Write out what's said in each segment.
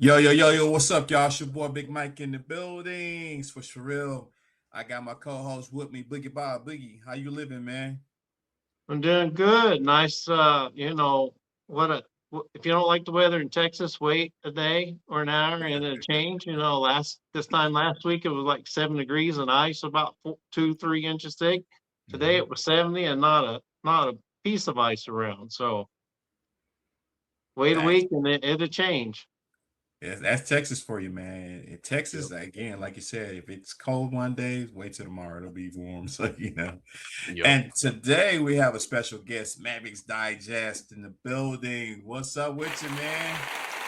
Yo, what's up, y'all? It's your boy Big Mike in the building. Swish for real. I got my co-host with me, Boogie Bob. Boogie, how you living, man? I'm doing good. Nice. What a if you don't like the weather in Texas, wait a day or an hour and it'll change. This time last week it was like 7 degrees and ice about 2, 3 inches thick. Today hmm it was 70 and not a piece of ice around. So wait a That's week and it'll change. that's Texas for you, man. In Texas, Yep. again, like you said, if it's cold one day, wait till tomorrow. It'll be warm. So, Yep. And today we have a special guest, Mavericks Digest in the building. What's up with you, man?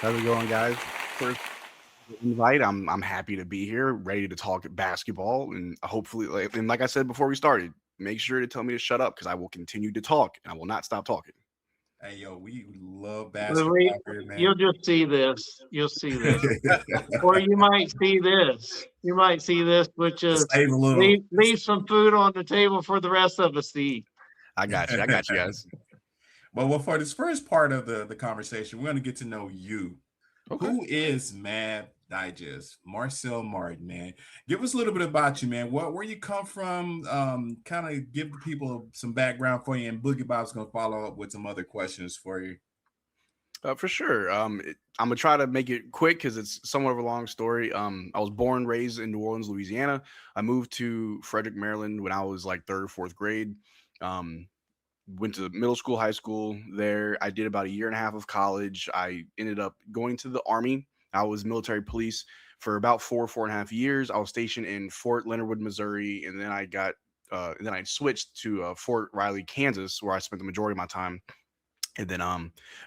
How's it going, guys? First invite. I'm happy to be here, ready to talk basketball, and hopefully, like I said before we started, make sure to tell me to shut up because I will continue to talk and I will not stop talking. Hey, yo, we love We- basketball here, You'll man. just see this. You'll see this. Or you might see this. You might see this, which is Save a little. leave some food on the table for the rest of us to eat. I got you. I got you guys. Well, for this first part of the conversation, we're going to get to know you. Okay. Who is Mav Digest? Marcel Martin, man. Give us a little bit about you, man. Where you come from? Kind of give the people some background for you, and Boogie Bob's going to follow up with some other questions for you. For sure. I'm gonna try to make it quick because it's somewhat of a long story. I was born, raised in New Orleans, Louisiana. I moved to Frederick, Maryland when I was like third, fourth grade. Um, Went to middle school, high school there. I did about a year and a half of college. I ended up going to the Army. I was military police for about 4.5 years. I was stationed in Fort Leonard Wood, Missouri, and then I switched to Fort Riley, Kansas, where I spent the majority of my time. And then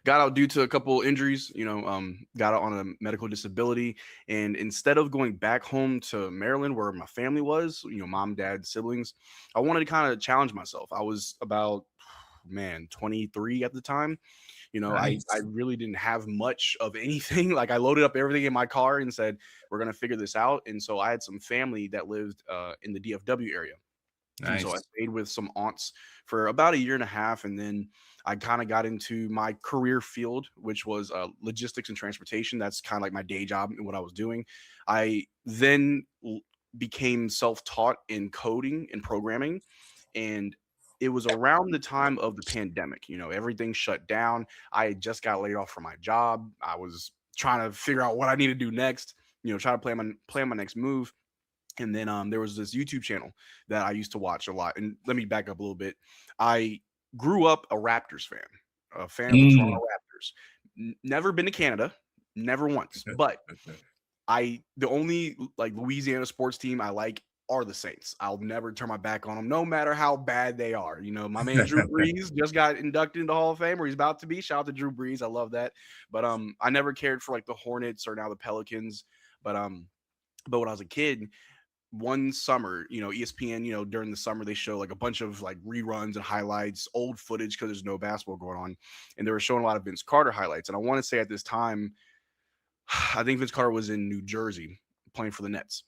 got out due to a couple injuries, got out on a medical disability. And instead of going back home to Maryland where my family was, mom, dad, siblings, I wanted to kind of challenge myself. I was about 23 at the time. I Nice. really didn't have much of anything. Like I loaded up everything in my car and said, we're gonna figure this out. And so I had some family that lived in the DFW area. And so I Nice. stayed with some aunts for about a year and a half. And then I kind of got into my career field, which was logistics and transportation. That's kind of like my day job and what I was doing. I then became self taught in coding and programming. And it was around the time of the pandemic. Everything shut down. I had just got laid off from my job. I was trying to figure out what I need to do next, try to plan my next move. And then there was this YouTube channel that I used to watch a lot. And let me back up a little bit. I grew up a Raptors fan, a fan of the Toronto Mm. Raptors. Never been to Canada, never once. But the only like Louisiana sports team I like are the Saints. I'll never turn my back on them, no matter how bad they are. My man Drew Brees just got inducted into the Hall of Fame, or he's about to be. Shout out to Drew Brees, I love that. But I never cared for like the Hornets or now the Pelicans. But when I was a kid, one summer, ESPN, during the summer, they show like a bunch of like reruns and highlights, old footage because there's no basketball going on. And they were showing a lot of Vince Carter highlights. And I want to say at this time, I think Vince Carter was in New Jersey playing for the Nets.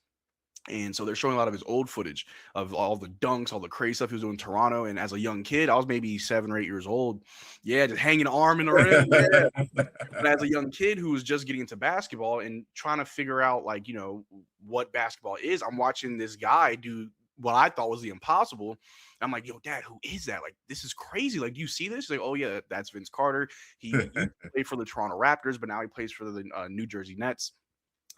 And so they're showing a lot of his old footage of all the dunks, all the crazy stuff he was doing in Toronto. And as a young kid, I was maybe 7 or 8 years old. Yeah, just hanging an arm in the rim. Yeah. But as a young kid who was just getting into basketball and trying to figure out, like, what basketball is, I'm watching this guy do what I thought was the impossible. I'm like, yo, dad, who is that? Like, this is crazy. Like, do you see this? He's like, oh, yeah, that's Vince Carter. He played for the Toronto Raptors, but now he plays for the New Jersey Nets.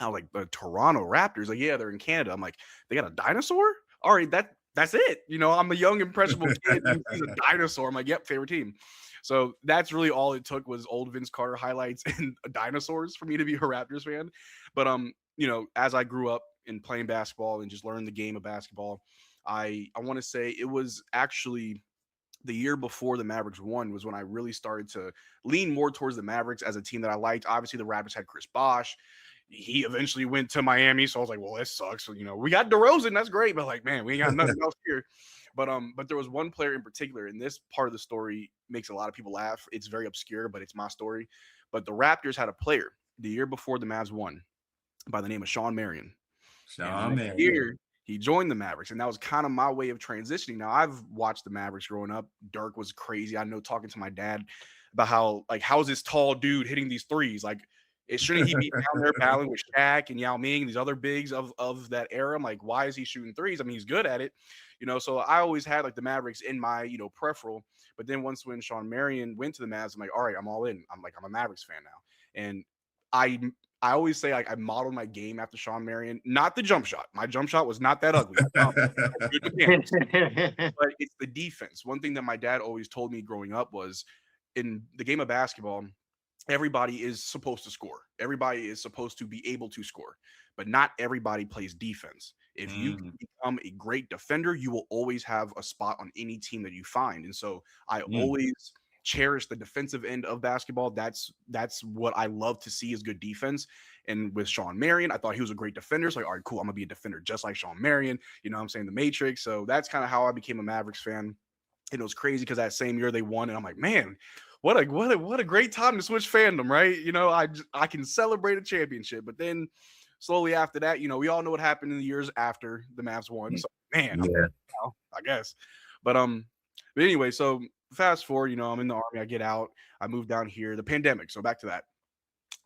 I was like, the Toronto Raptors? Like, yeah, they're in Canada. I'm like, they got a dinosaur? All right, that's it. I'm a young, impressionable kid who sees a dinosaur. I'm like, yep, favorite team. So that's really all it took was old Vince Carter highlights and dinosaurs for me to be a Raptors fan. But as I grew up in playing basketball and just learned the game of basketball, I want to say it was actually the year before the Mavericks won was when I really started to lean more towards the Mavericks as a team that I liked. Obviously, the Raptors had Chris Bosh. He eventually went to Miami, so I was like, well, this sucks. So, we got DeRozan, that's great, but like, man, we ain't got nothing else here. But there was one player in particular, and this part of the story makes a lot of people laugh. It's very obscure, but it's my story. But the Raptors had a player the year before the Mavs won by the name of Sean Marion. And the Sean, next man. year, he joined the Mavericks, and that was kind of my way of transitioning. Now, I've watched the Mavericks growing up. Dirk was crazy. I know talking to my dad about how's this tall dude hitting these threes? Like, Shouldn't he be down there battling with Shaq and Yao Ming, these other bigs of that era? I'm like, why is he shooting threes? I mean, he's good at it, So I always had like the Mavericks in my peripheral. But then once when Sean Marion went to the Mavs, I'm like, all right, I'm all in. I'm a Mavericks fan now, and I I always say like I modeled my game after Sean Marion, not the jump shot. My jump shot was not that ugly. Good mechanics, but it's the defense. One thing that my dad always told me growing up was in the game of basketball, everybody is supposed to score. Everybody is supposed to be able to score, but not everybody plays defense. If you can become a great defender, you will always have a spot on any team that you find. And so I always cherish the defensive end of basketball. That's what I love to see is good defense. And with Sean Marion, I thought he was a great defender. So like, all right, cool. I'm gonna be a defender just like Sean Marion. You know what I'm saying? The Matrix. So that's kind of how I became a Mavericks fan. And it was crazy because that same year they won, and I'm like, man, what a great time to switch fandom, right? I can celebrate a championship, but then slowly after that, we all know what happened in the years after the Mavs won. So man, I guess. But anyway, so fast forward, I'm in the Army, I get out, I move down here, the pandemic. So back to that,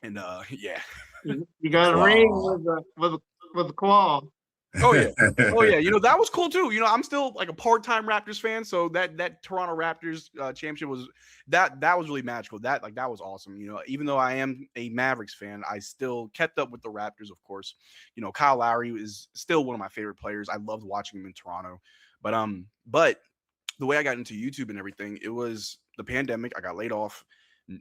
and yeah, you got a ring with the claw. Oh yeah, that was cool too. I'm still like a part-time Raptors fan, so that Toronto Raptors championship was that was really magical. That was awesome. Even though I am a Mavericks fan, I still kept up with the Raptors, of course. Kyle Lowry is still one of my favorite players. I loved watching him in Toronto, but the way I got into YouTube and everything, it was the pandemic. I got laid off.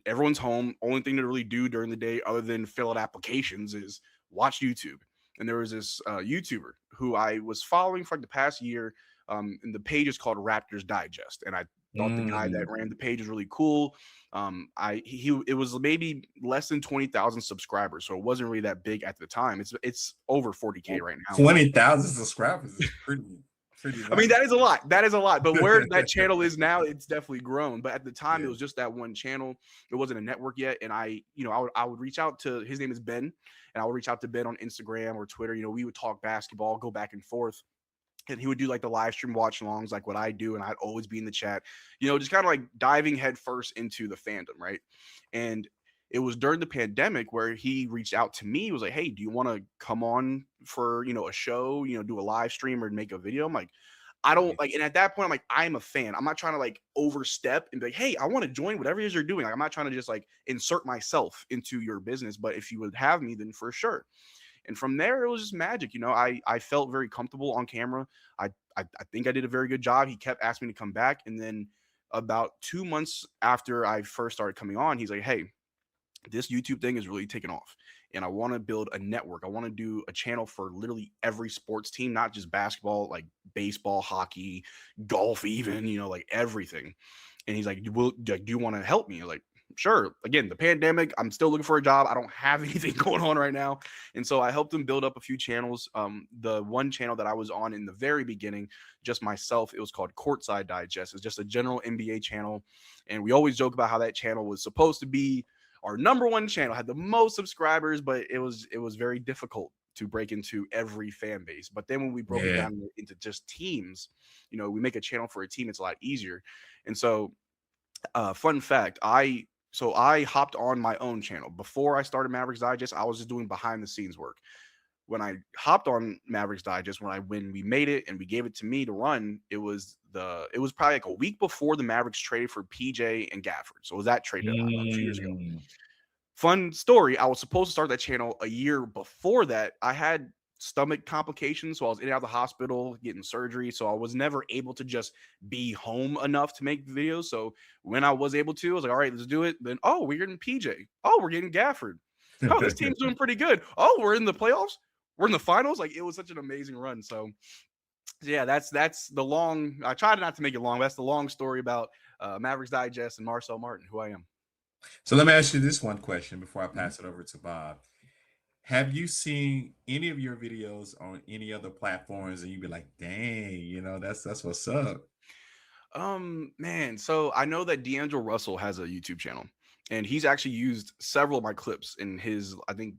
Everyone's home. Only thing to really do during the day, other than fill out applications, is watch YouTube. And there was this YouTuber who I was following for like the past year, and the page is called Raptors Digest. And I thought the guy that ran the page was really cool. It was maybe less than 20,000 subscribers, so it wasn't really that big at the time. It's over 40K right now. 20,000 subscribers is pretty. I mean, that is a lot. That is a lot. But where that channel is now, it's definitely grown. But at the time, it was just that one channel. It wasn't a network yet. And I would reach out to, his name is Ben, and I would reach out to Ben on Instagram or Twitter. We would talk basketball, go back and forth. And he would do like the live stream watch alongs, like what I do. And I'd always be in the chat, just kind of like diving headfirst into the fandom. Right. And it was during the pandemic where he reached out to me. He was like, hey, do you want to come on for, a show, do a live stream or make a video? I'm like, I don't like, and at that point, I'm like, I'm a fan. I'm not trying to like overstep and be like, hey, I want to join whatever it is you're doing. Like, I'm not trying to just like insert myself into your business, but if you would have me, then for sure. And from there, it was just magic. I felt very comfortable on camera. I think I did a very good job. He kept asking me to come back. And then about 2 months after I first started coming on, he's like, hey, this YouTube thing is really taking off, and I want to build a network. I want to do a channel for literally every sports team, not just basketball, like baseball, hockey, golf, even, like everything. And he's like, do you want to help me? Like, sure. Again, the pandemic, I'm still looking for a job. I don't have anything going on right now. And so I helped him build up a few channels. The one channel that I was on in the very beginning, just myself, it was called Courtside Digest. It's just a general NBA channel. And we always joke about how that channel was supposed to be our number one channel, had the most subscribers, but it was very difficult to break into every fan base. But then when we broke it down into just teams, we make a channel for a team, it's a lot easier. And so fun fact, I hopped on my own channel. Before I started Mavericks Digest, I was just doing behind the scenes work. When I hopped on Mavericks Digest, when we made it and we gave it to me to run, it was probably like a week before the Mavericks traded for PJ and Gafford. So it was that trade deadline a few years ago. Fun story. I was supposed to start that channel a year before that. I had stomach complications, so I was in and out of the hospital getting surgery. So I was never able to just be home enough to make videos. So when I was able to, I was like, all right, let's do it. Then, oh, we're getting PJ. Oh, we're getting Gafford. Oh, this team's doing pretty good. Oh, we're in the playoffs. We're in the finals. Like, it was such an amazing run. So yeah, that's the long, I tried not to make it long. That's the long story about Mavericks Digest and Marcel Martin, who I am. So let me ask you this one question before I pass it over to Bob. Have you seen any of your videos on any other platforms and you'd be like, dang, that's what's up? Man, so I know that D'Angelo Russell has a YouTube channel, and he's actually used several of my clips in his, I think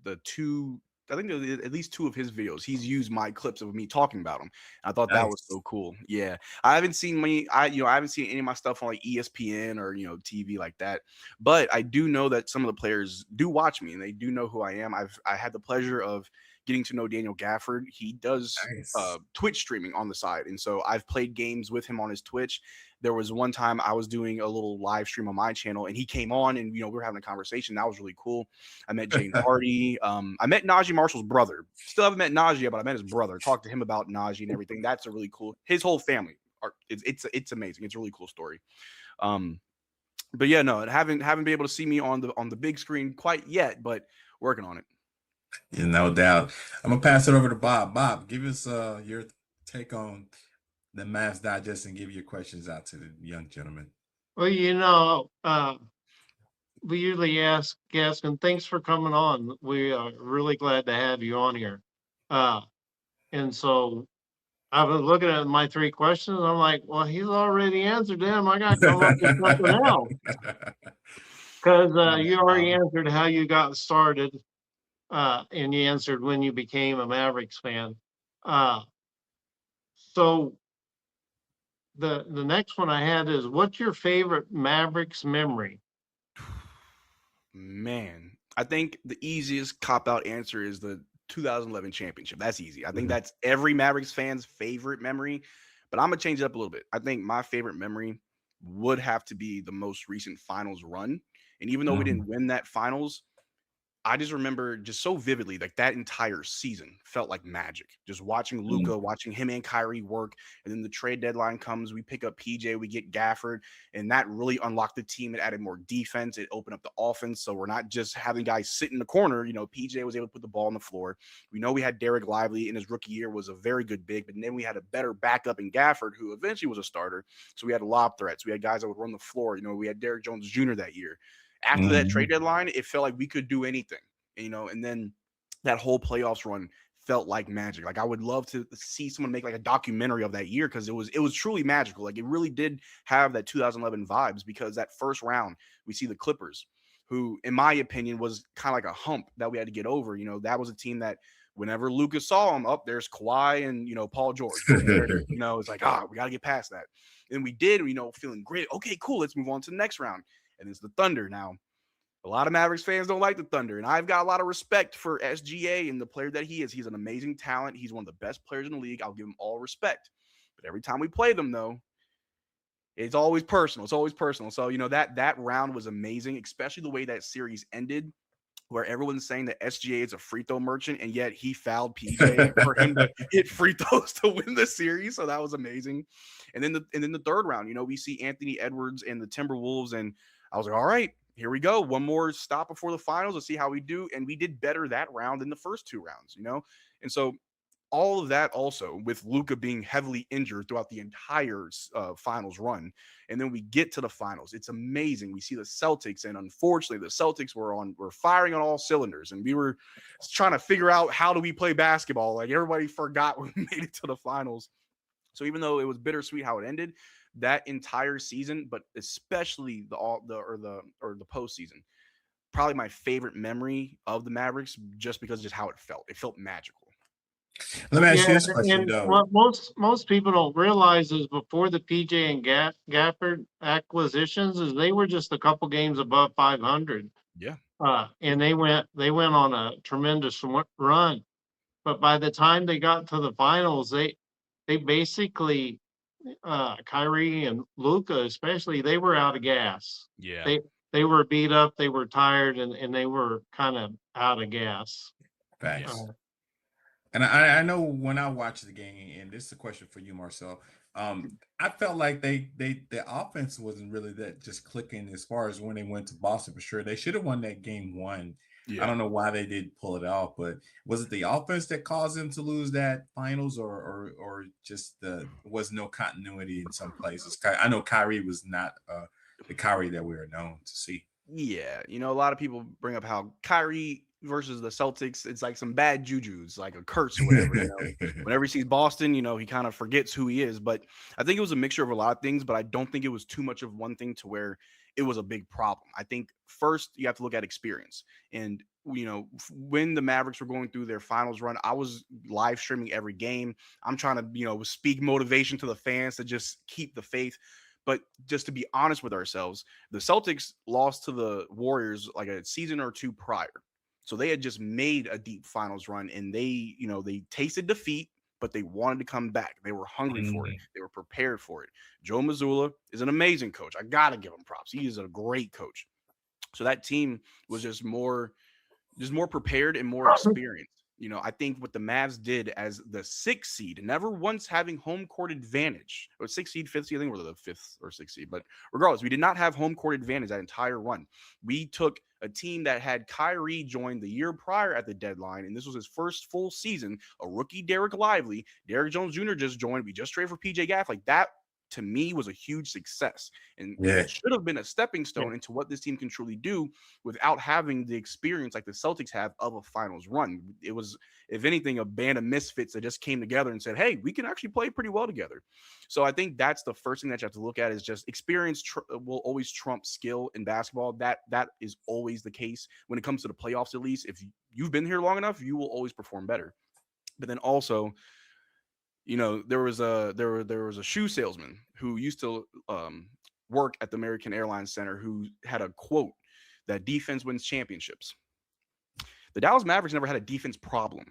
I think at least 2 of his videos. He's used my clips of me talking about him. I thought that was Nice. so cool. Yeah, I haven't seen I haven't seen any of my stuff on like ESPN or TV like that. But I do know that some of the players do watch me and they do know who I am. I had the pleasure of getting to know Daniel Gafford. He does Nice. Twitch streaming on the side, and so I've played games with him on his Twitch. There was one time I was doing a little live stream on my channel, and he came on, and we were having a conversation. That was really cool. I met Jane Hardy. I met Najee Marshall's brother. Still haven't met Najee yet, but I met his brother. Talked to him about Najee and everything. That's a really cool. His whole family. It's amazing. It's a really cool story. But yeah, no, haven't been able to see me on the big screen quite yet, but working on it. Yeah, no doubt. I'm gonna pass it over to Bob. Bob, give us your take on the Mavs Digest and give your questions out to the young gentleman. Well, we usually ask guests, and thanks for coming on. We are really glad to have you on here. And so I was looking at my 3 questions. I'm like, well, he's already answered them. I got to come up with something else because you already answered how you got started, and you answered when you became a Mavericks fan. So the next one I had is, what's your favorite Mavericks memory? Man, I think the easiest cop-out answer is the 2011 championship. That's easy. I think that's every Mavericks fan's favorite memory, but I'm going to change it up a little bit. I think my favorite memory would have to be the most recent finals run. And even though we didn't win that finals, I just remember just so vividly, like that entire season felt like magic. Just watching Luka, watching him and Kyrie work, and then the trade deadline comes. We pick up PJ, we get Gafford, and that really unlocked the team. It added more defense. It opened up the offense, so we're not just having guys sit in the corner. PJ was able to put the ball on the floor. We know we had Derek Lively in his rookie year, was a very good big, but then we had a better backup in Gafford, who eventually was a starter. So we had lob threats. We had guys that would run the floor. We had Derek Jones Jr. that year. After that trade deadline, it felt like we could do anything, and then that whole playoffs run felt like magic. Like I would love to see someone make like a documentary of that year because it was truly magical. Like it really did have that 2011 vibes because that first round, we see the Clippers, who, in my opinion, was kind of like a hump that we had to get over. That was a team that whenever Luka saw them, there's Kawhi and, Paul George. It's like, we got to get past that. And we did, feeling great. Okay, cool. Let's move on to the next round. And it's the Thunder. Now, a lot of Mavericks fans don't like the Thunder, and I've got a lot of respect for SGA and the player that he is. He's an amazing talent. He's one of the best players in the league. I'll give him all respect. But every time we play them, though, it's always personal. It's always personal. So, that round was amazing, especially the way that series ended, where everyone's saying that SGA is a free throw merchant, and yet he fouled PJ for him to hit free throws to win the series. So that was amazing. And then the third round, we see Anthony Edwards and the Timberwolves, and I was like, all right, here we go. One more stop before the finals. Let's see how we do. And we did better that round than the first 2 rounds, And so all of that also with Luka being heavily injured throughout the entire finals run. And then we get to the finals. It's amazing. We see the Celtics, and unfortunately the Celtics were firing on all cylinders, and we were trying to figure out how do we play basketball. Like everybody forgot when we made it to the finals. So even though it was bittersweet how it ended, that entire season, but especially the postseason, probably my favorite memory of the Mavericks, just because of just how it felt. It felt magical. Let me ask you this question, though. What most people don't realize is before the PJ and Gafford acquisitions, is they were just a couple games above 500. Yeah. And they went on a tremendous run, but by the time they got to the finals, they basically, Kyrie and Luka especially, they were out of gas. Yeah. They were beat up, they were tired, and they were kind of out of gas. Thanks. And I know when I watched the game, and this is a question for you, Marcel. I felt like the offense wasn't really that just clicking as far as when they went to Boston for sure. They should have won that game 1. Yeah. I don't know why they did pull it off, but was it the offense that caused them to lose that finals, or just was no continuity in some places? I know Kyrie was not the Kyrie that we are known to see. Yeah, a lot of people bring up how Kyrie versus the Celtics, it's like some bad juju. It's like a curse or whatever. Whenever he sees Boston, he kind of forgets who he is. But I think it was a mixture of a lot of things, but I don't think it was too much of one thing to where it was a big problem. I think first you have to look at experience. And when the Mavericks were going through their finals run, I was live streaming every game. I'm trying to, speak motivation to the fans to just keep the faith. But just to be honest with ourselves, the Celtics lost to the Warriors like a season or two prior. So they had just made a deep finals run, and they tasted defeat, but they wanted to come back. They were hungry for it. They were prepared for it. Joe Mazzulla is an amazing coach. I got to give him props. He is a great coach. So that team was just more prepared and more experienced. I think what the Mavs did as the 6th seed, never once having home court advantage, or 6th seed, 5th seed, I think we're the 5th or 6th seed, but regardless, we did not have home court advantage that entire run. We took a team that had Kyrie join the year prior at the deadline, and this was his first full season, a rookie Derek Lively, Derek Jones Jr. just joined, we just traded for PJ Gaff, like that, to me, was a huge success, and it should have been a stepping stone into what this team can truly do without having the experience like the Celtics have of a finals run. It was, if anything, a band of misfits that just came together and said, hey, we can actually play pretty well together. So I think that's the first thing that you have to look at, is just experience will always trump skill in basketball. That is always the case when it comes to the playoffs. At least if you've been here long enough, you will always perform better. But then also, there was a shoe salesman who used to work at the American Airlines Center who had a quote that defense wins championships. The Dallas Mavericks never had a defense problem,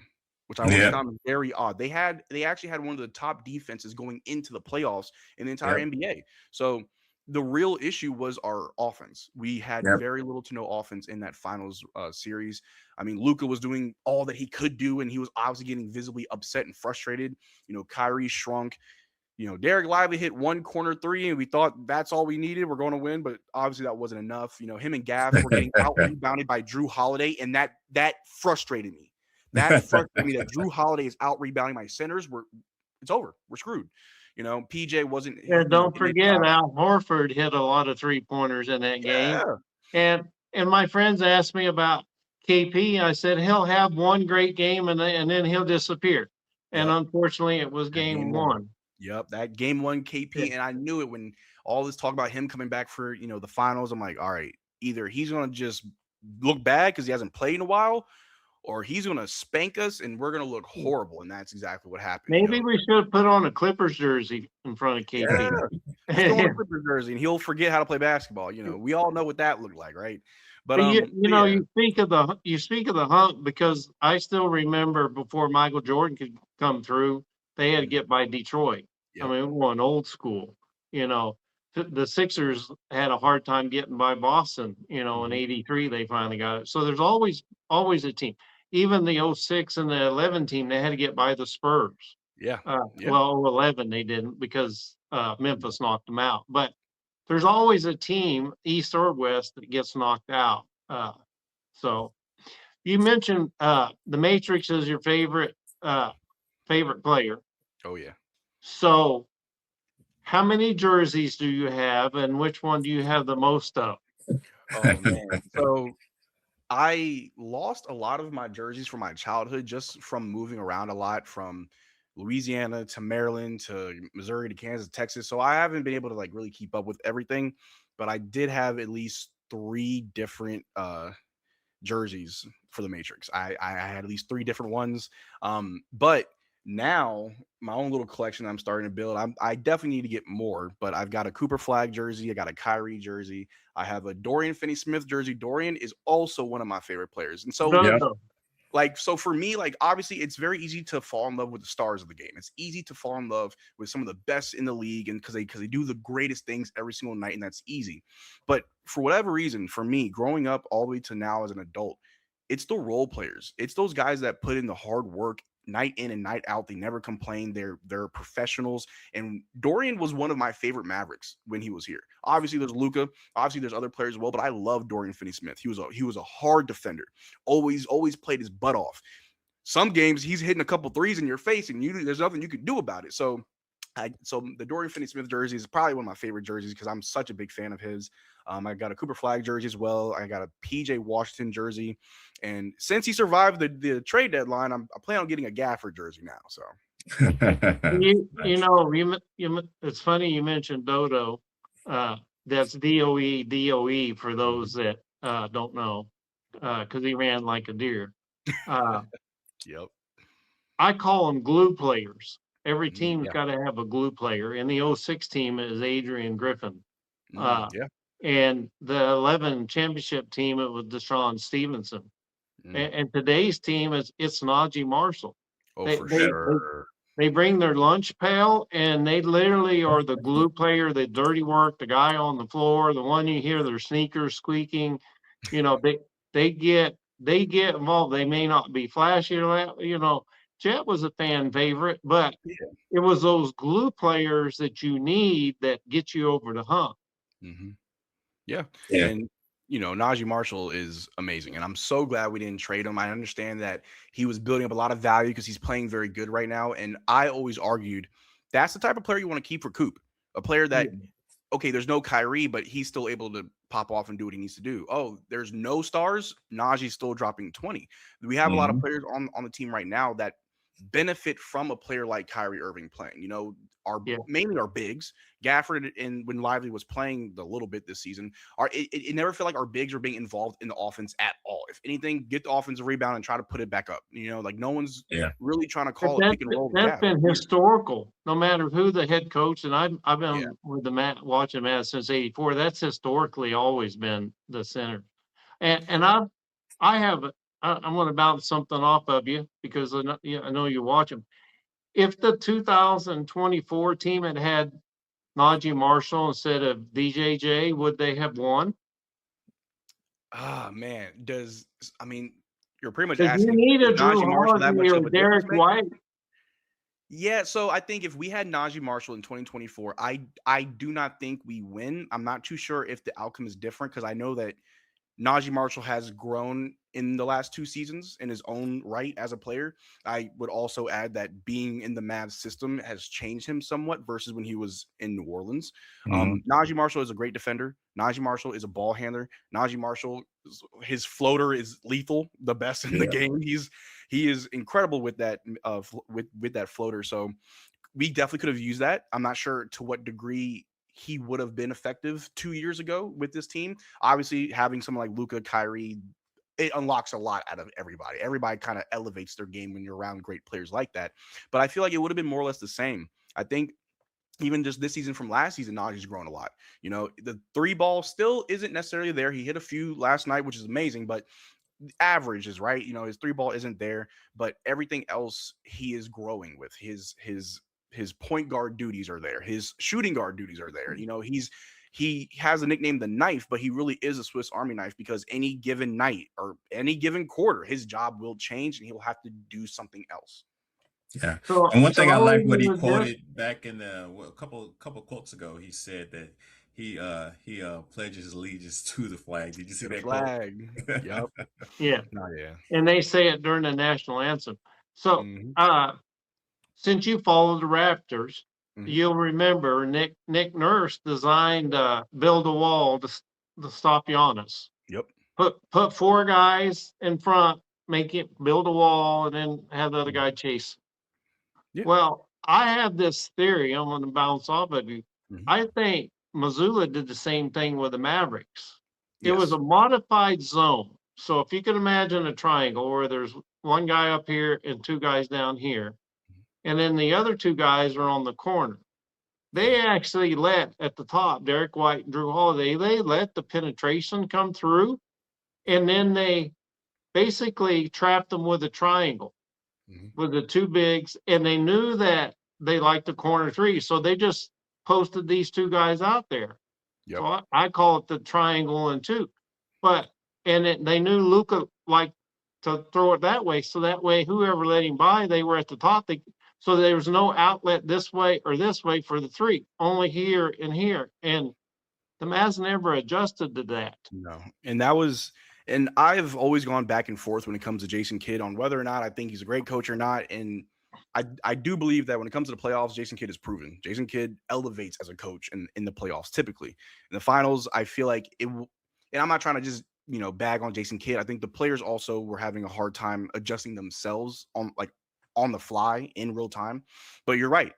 which I always found very odd. They actually had one of the top defenses going into the playoffs in the entire NBA. So the real issue was our offense. We had very little to no offense in that finals series. I mean, Luka was doing all that he could do, and he was obviously getting visibly upset and frustrated. Kyrie shrunk. Derek Lively hit one corner three, and we thought that's all we needed. We're going to win, but obviously that wasn't enough. Him and Gaff were getting out-rebounded by Drew Holiday, and that frustrated me. That frustrated me that Drew Holiday is out-rebounding my centers. It's over. We're screwed. PJ wasn't. Yeah, don't forget Al Horford hit a lot of 3-pointers in that game. And my friends asked me about KP. I said he'll have one great game and then he'll disappear. And unfortunately, it was game one. Yep, that game one KP, and I knew it when all this talk about him coming back for the finals. I'm like, all right, either he's gonna just look bad because he hasn't played in a while, or he's going to spank us and we're going to look horrible. And that's exactly what happened. Maybe we should have put on a Clippers jersey in front of KP. Yeah. Put on a Clippers jersey and he'll forget how to play basketball. We all know what that looked like, right? But you speak of the hump, because I still remember before Michael Jordan could come through, they had to get by Detroit. Yep. I mean, we won old school. The Sixers had a hard time getting by Boston. In '83 they finally got it. So there's always a team. Even the 06 and the 11 team, they had to get by the Spurs. Yeah. Well, 11 they didn't, because Memphis knocked them out. But there's always a team, East or West, that gets knocked out. So you mentioned the Matrix is your favorite player. Oh yeah. So how many jerseys do you have, and which one do you have the most of? Oh man. So I lost a lot of my jerseys from my childhood just from moving around a lot, from Louisiana to Maryland to Missouri to Kansas, Texas. So I haven't been able to really keep up with everything, but I did have at least 3 different jerseys for the Matrix. I had at least 3 different ones. But now my own little collection I'm starting to build. I definitely need to get more, but I've got a Cooper Flag jersey. I got a Kyrie jersey. I have a Dorian Finney-Smith jersey. Dorian is also one of my favorite players. And so so for me, obviously it's very easy to fall in love with the stars of the game. It's easy to fall in love with some of the best in the league, and because they do the greatest things every single night, and that's easy. But for whatever reason, for me, growing up all the way to now as an adult, it's the role players. It's those guys that put in the hard work night in and night out. They never complain. They're professionals. And Dorian was one of my favorite Mavericks when he was here. Obviously, there's Luka. Obviously, there's other players as well. But I love Dorian Finney-Smith. He was a hard defender. Always played his butt off. Some games he's hitting a couple threes in your face, and there's nothing you can do about it. So the Dorian Finney-Smith jersey is probably one of my favorite jerseys because I'm such a big fan of his. I got a Cooper Flag jersey as well. I got a PJ Washington jersey. And since he survived the trade deadline, I plan on getting a Gafford jersey now. So, it's funny you mentioned Dodo. That's DOE for those that don't know. because he ran like a deer. Uh, Yep. I call them glue players. Every team's Yeah. got to have a glue player. And the '06 team is Adrian Griffin. Uh, Yeah. and the 11 championship team, it was Deshaun Stevenson. Mm. And today's team it's Najee Marshall. Oh, They for they they sure. they bring their lunch pail and they literally are the glue player, the dirty work, the guy on the floor, the one you hear their sneakers squeaking. You know, they get involved. They may not be flashy or that, Jet was a fan favorite, but Yeah. it was those glue players that you need that get you over the hump. Mm-hmm. Yeah. Yeah. And Najee Marshall is amazing. And I'm so glad we didn't trade him. I understand that he was building up a lot of value because he's playing very good right now. And I always argued that's the type of player you want to keep for Coop. A player that, okay, there's no Kyrie, but he's still able to pop off and do what he needs to do. Oh, there's no stars. Najee's still dropping 20. We have a lot of players on the team right now that benefit from a player like Kyrie Irving playing. Mainly our bigs. Gafford and when Lively was playing the little bit this season, it never felt like our bigs were being involved in the offense at all. If anything, get the offensive rebound and try to put it back up. Like no one's really trying to call it pick and roll. That's been historical. No matter who the head coach, and I've been with the watching Mavs since '84. That's historically always been the center. And I'm going to bounce something off of you because I know you watch them. If the 2024 team had Najee Marshall instead of DJJ, would they have won? Ah, man. You're pretty much Because you asking, need a is Drew Najee Marshall that much Holiday of or a difference Derek maker? White. Yeah, so I think if we had Najee Marshall in 2024, I do not think we win. I'm not too sure if the outcome is different because I know that Najee Marshall has grown in the last 2 seasons in his own right as a player. I would also add that being in the Mavs system has changed him somewhat versus when he was in New Orleans. Najee Marshall is a great defender. Najee Marshall is a ball handler. Najee Marshall, his floater is lethal, the best in the game. He is incredible with that with that floater. So we definitely could have used that. I'm not sure to what degree he would have been effective 2 years ago with this team. Obviously, having someone like Luka, Kyrie, it unlocks a lot out of everybody. Everybody kind of elevates their game when you're around great players like that. But I feel like it would have been more or less the same. I think even just this season from last season, Najee's grown a lot. The 3-ball still isn't necessarily there. He hit a few last night, which is amazing, but average is right. His 3-ball isn't there, but everything else he is growing with. His point guard duties are there. His shooting guard duties are there. He has a nickname, the knife, but he really is a Swiss Army knife because any given night or any given quarter, his job will change and he'll have to do something else. Yeah. And one thing I like what he quoted back in a couple quotes ago, he said that he pledges allegiance to the flag. Did you see that flag? Yep. Yeah. Oh, yeah. And they say it during the national anthem. So since you follow the Raptors, you'll remember Nick Nurse designed build a wall to stop Giannis. Yep. Put 4 guys in front, make it build a wall, and then have the other guy chase. Yeah. Well, I have this theory. I'm going to bounce off of you. I think Missoula did the same thing with the Mavericks. It was a modified zone. So if you can imagine a triangle where there's one guy up here and 2 guys down here, and then the other 2 guys are on the corner. They actually let at the top, Derek White and Drew Holiday, they let the penetration come through, and then they basically trapped them with a triangle with the 2 bigs, and they knew that they liked the corner 3, so they just posted these 2 guys out there. Yep. So I call it the triangle and 2. They knew Luka liked to throw it that way, so that way whoever let him by, they were at the top. So there was no outlet this way or this way for the 3, only here and here. And the Mavs never adjusted to that. No. And I've always gone back and forth when it comes to Jason Kidd on whether or not I think he's a great coach or not. And I do believe that when it comes to the playoffs, Jason Kidd is proven. Jason Kidd elevates as a coach in the playoffs, typically. In the finals, I feel like it will, and I'm not trying to just, bag on Jason Kidd. I think the players also were having a hard time adjusting themselves on like on the fly in real time. But you're right.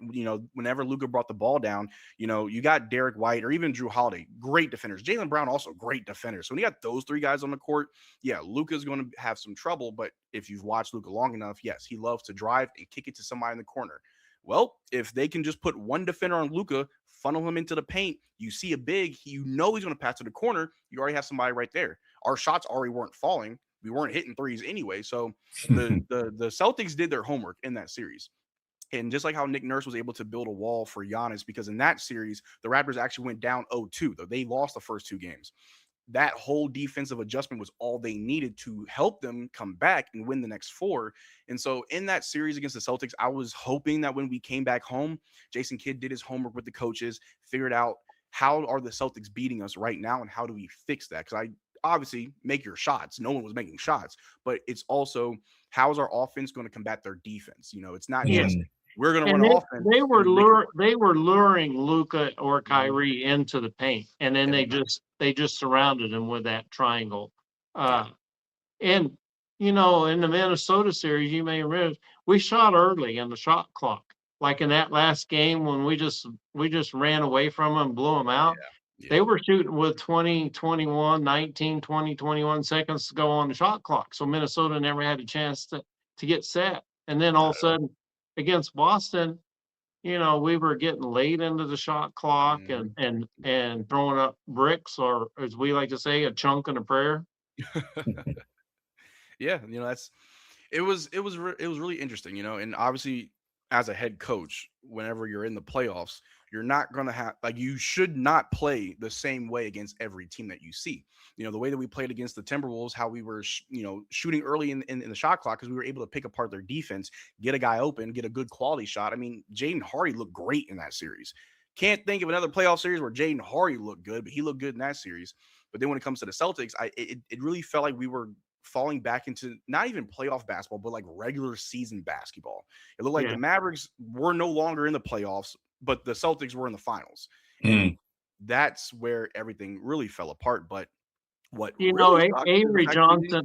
Whenever Luka brought the ball down, you got Derek White or even Drew Holiday, great defenders. Jaylen Brown, also great defenders. So when you got those three guys on the court, yeah, Luka's going to have some trouble. But if you've watched Luka long enough, yes, he loves to drive and kick it to somebody in the corner. Well, if they can just put one defender on Luka, funnel him into the paint, you see a big, he's going to pass to the corner, you already have somebody right there. Our shots already weren't falling. We weren't hitting threes anyway. So the Celtics did their homework in that series. And just like how Nick Nurse was able to build a wall for Giannis, because in that series, the Raptors actually went down 0-2, though they lost the first 2 games. That whole defensive adjustment was all they needed to help them come back and win the next 4. And so in that series against the Celtics, I was hoping that when we came back home, Jason Kidd did his homework with the coaches, figured out how are the Celtics beating us right now and how do we fix that? Because I obviously make your shots. No one was making shots, but it's also how is our offense going to combat their defense? It's not just we're going to run offense. They were luring Luka or Kyrie into the paint, and then they just surrounded him with that triangle. And in the Minnesota series, you may remember we shot early in the shot clock, like in that last game when we just ran away from them and blew them out. Yeah. They were shooting with 20, 21, 19, 20, 21 seconds to go on the shot clock. So Minnesota never had a chance to get set. And then all of a sudden against Boston, we were getting late into the shot clock and throwing up bricks, or as we like to say, a chunk and a prayer. Yeah, it was really interesting, and obviously as a head coach, whenever you're in the playoffs, you're not going to have, you should not play the same way against every team that you see. The way that we played against the Timberwolves, how we were, shooting early in the shot clock because we were able to pick apart their defense, get a guy open, get a good quality shot. I mean, Jaden Hardy looked great in that series. Can't think of another playoff series where Jaden Hardy looked good, but he looked good in that series. But then when it comes to the Celtics, it really felt like we were falling back into not even playoff basketball, but like regular season basketball. It looked like the Mavericks were no longer in the playoffs, but the Celtics were in the finals. And that's where everything really fell apart. But what Avery Johnson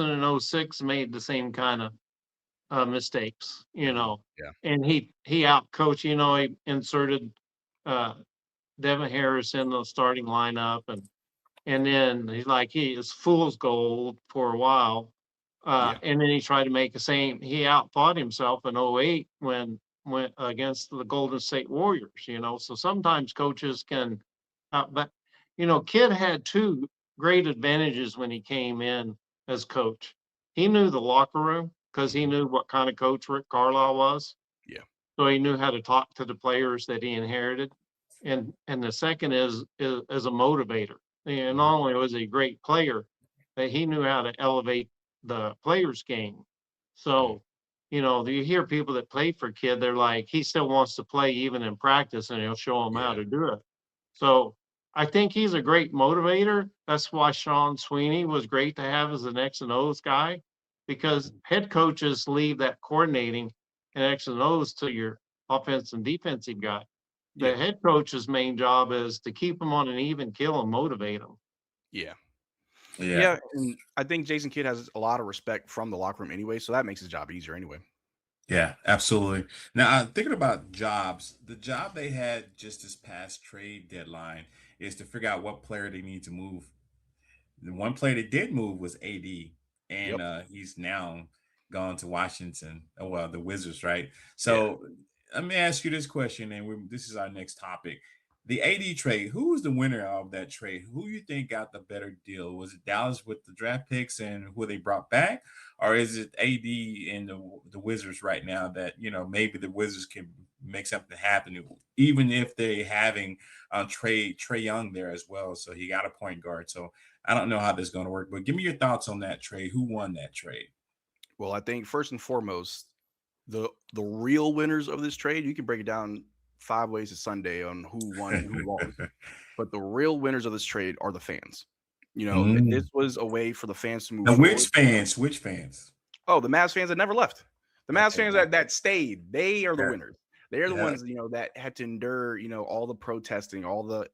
in 06 made the same kind of mistakes, and he out-coached, he inserted Devin Harris in the starting lineup, and then he is fool's gold for a while. And then he tried to make he out-fought himself in 08 when against the Golden State Warriors, so sometimes coaches can, but Kidd had 2 great advantages when he came in as coach. He knew the locker room because he knew what kind of coach Rick Carlisle was. Yeah. So he knew how to talk to the players that he inherited. And the second is a motivator. And not only was he a great player, but he knew how to elevate the players' game. So, you hear people that play for Kidd, they're like, he still wants to play even in practice, and he'll show them how to do it. So I think he's a great motivator. That's why Sean Sweeney was great to have as an X and O's guy, because head coaches leave that coordinating and X and O's to your offensive and defensive guy. The head coach's main job is to keep them on an even keel and motivate them. Yeah, and I think Jason Kidd has a lot of respect from the locker room anyway, so that makes his job easier anyway. Yeah, absolutely. Now, thinking about jobs, the job they had just this past trade deadline is to figure out what player they need to move. The one player they did move was AD, and he's now gone to Washington. Oh, well, the Wizards, right? So let me ask you this question, and this is our next topic. The AD trade, who was the winner of that trade? Who you think got the better deal? Was it Dallas with the draft picks and who they brought back? Or is it AD and the Wizards right now that, maybe the Wizards can make something happen, even if they're having Trae Young there as well. So he got a point guard. So I don't know how this is going to work, but give me your thoughts on that trade. Who won that trade? Well, I think first and foremost, the real winners of this trade, you can break it down 5 ways to Sunday on who won and who lost. But the real winners of this trade are the fans. This was a way for the fans to move forward. Which fans? Oh, the Mavs fans that never left. The Mavs fans that stayed, they are the winners. They're the ones, that had to endure, all the protesting, all the,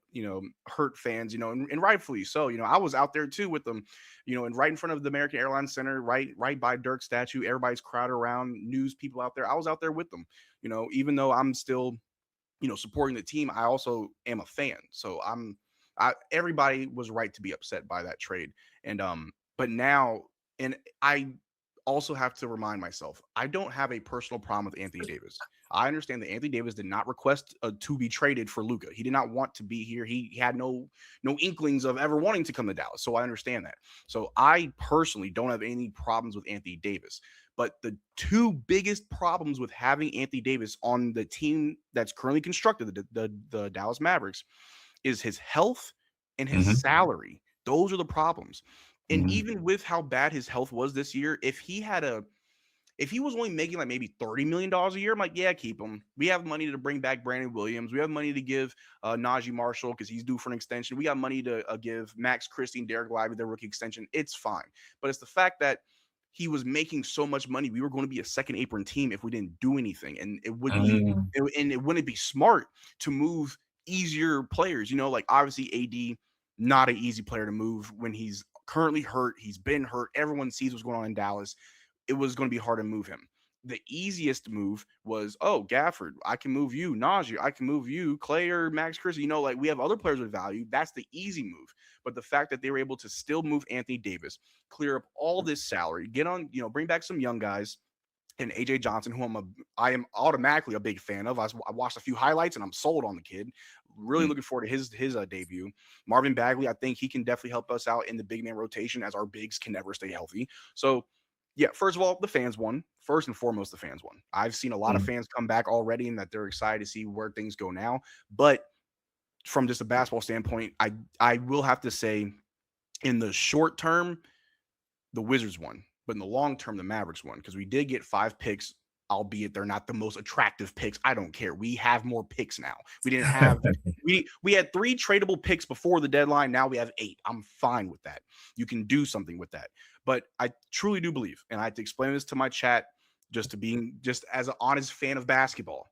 hurt fans, and rightfully so. I was out there too with them, and right in front of the American Airlines Center, right by Dirk's statue, everybody's crowded around, news people out there. I was out there with them, even though I'm still, supporting the team, I also am a fan. So everybody was right to be upset by that trade. And but now, and I also have to remind myself, I don't have a personal problem with Anthony Davis. I understand that Anthony Davis did not request to be traded for Luka. He did not want to be here. He had no inklings of ever wanting to come to Dallas. So I understand that. So I personally don't have any problems with Anthony Davis. But the two biggest problems with having Anthony Davis on the team that's currently constructed, the Dallas Mavericks, is his health and his salary. Those are the problems. And even with how bad his health was this year, if he was only making like maybe $30 million a year, I'm like, yeah, keep him. We have money to bring back Brandon Williams. We have money to give Najee Marshall because he's due for an extension. We got money to give Max Christie and Derek Lively their rookie extension. It's fine. But it's the fact that he was making so much money. We were going to be a second apron team if we didn't do anything. And it wouldn't be smart to move easier players. Like obviously AD, not an easy player to move when he's currently hurt. He's been hurt. Everyone sees what's going on in Dallas. It was going to be hard to move him. The easiest move was, Gafford, I can move you. Najee, I can move you. Clay or Max Christie, like we have other players with value. That's the easy move. But the fact that they were able to still move Anthony Davis, clear up all this salary, get on, bring back some young guys, and AJ Johnson, who I am automatically a big fan of. I watched a few highlights and I'm sold on the kid. Really looking forward to his debut. Marvin Bagley, I think he can definitely help us out in the big man rotation as our bigs can never stay healthy. So yeah, first of all, the fans won. First and foremost, the fans won. I've seen a lot of fans come back already and that they're excited to see where things go now. But from just a basketball standpoint, I will have to say in the short term, the Wizards won. But in the long term, the Mavericks won because we did get 5 picks, albeit they're not the most attractive picks. I don't care. We have more picks now. We didn't have we had 3 tradable picks before the deadline. Now we have 8. I'm fine with that. You can do something with that. But I truly do believe, and I have to explain this to my chat just as an honest fan of basketball.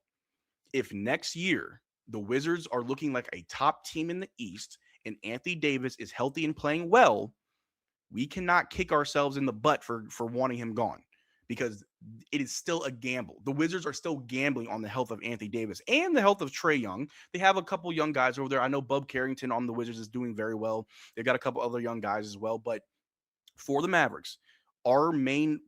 If next year the Wizards are looking like a top team in the East and Anthony Davis is healthy and playing well, we cannot kick ourselves in the butt for wanting him gone because it is still a gamble. The Wizards are still gambling on the health of Anthony Davis and the health of Trae Young. They have a couple young guys over there. I know Bub Carrington on the Wizards is doing very well. They've got a couple other young guys as well. But for the Mavericks, our main,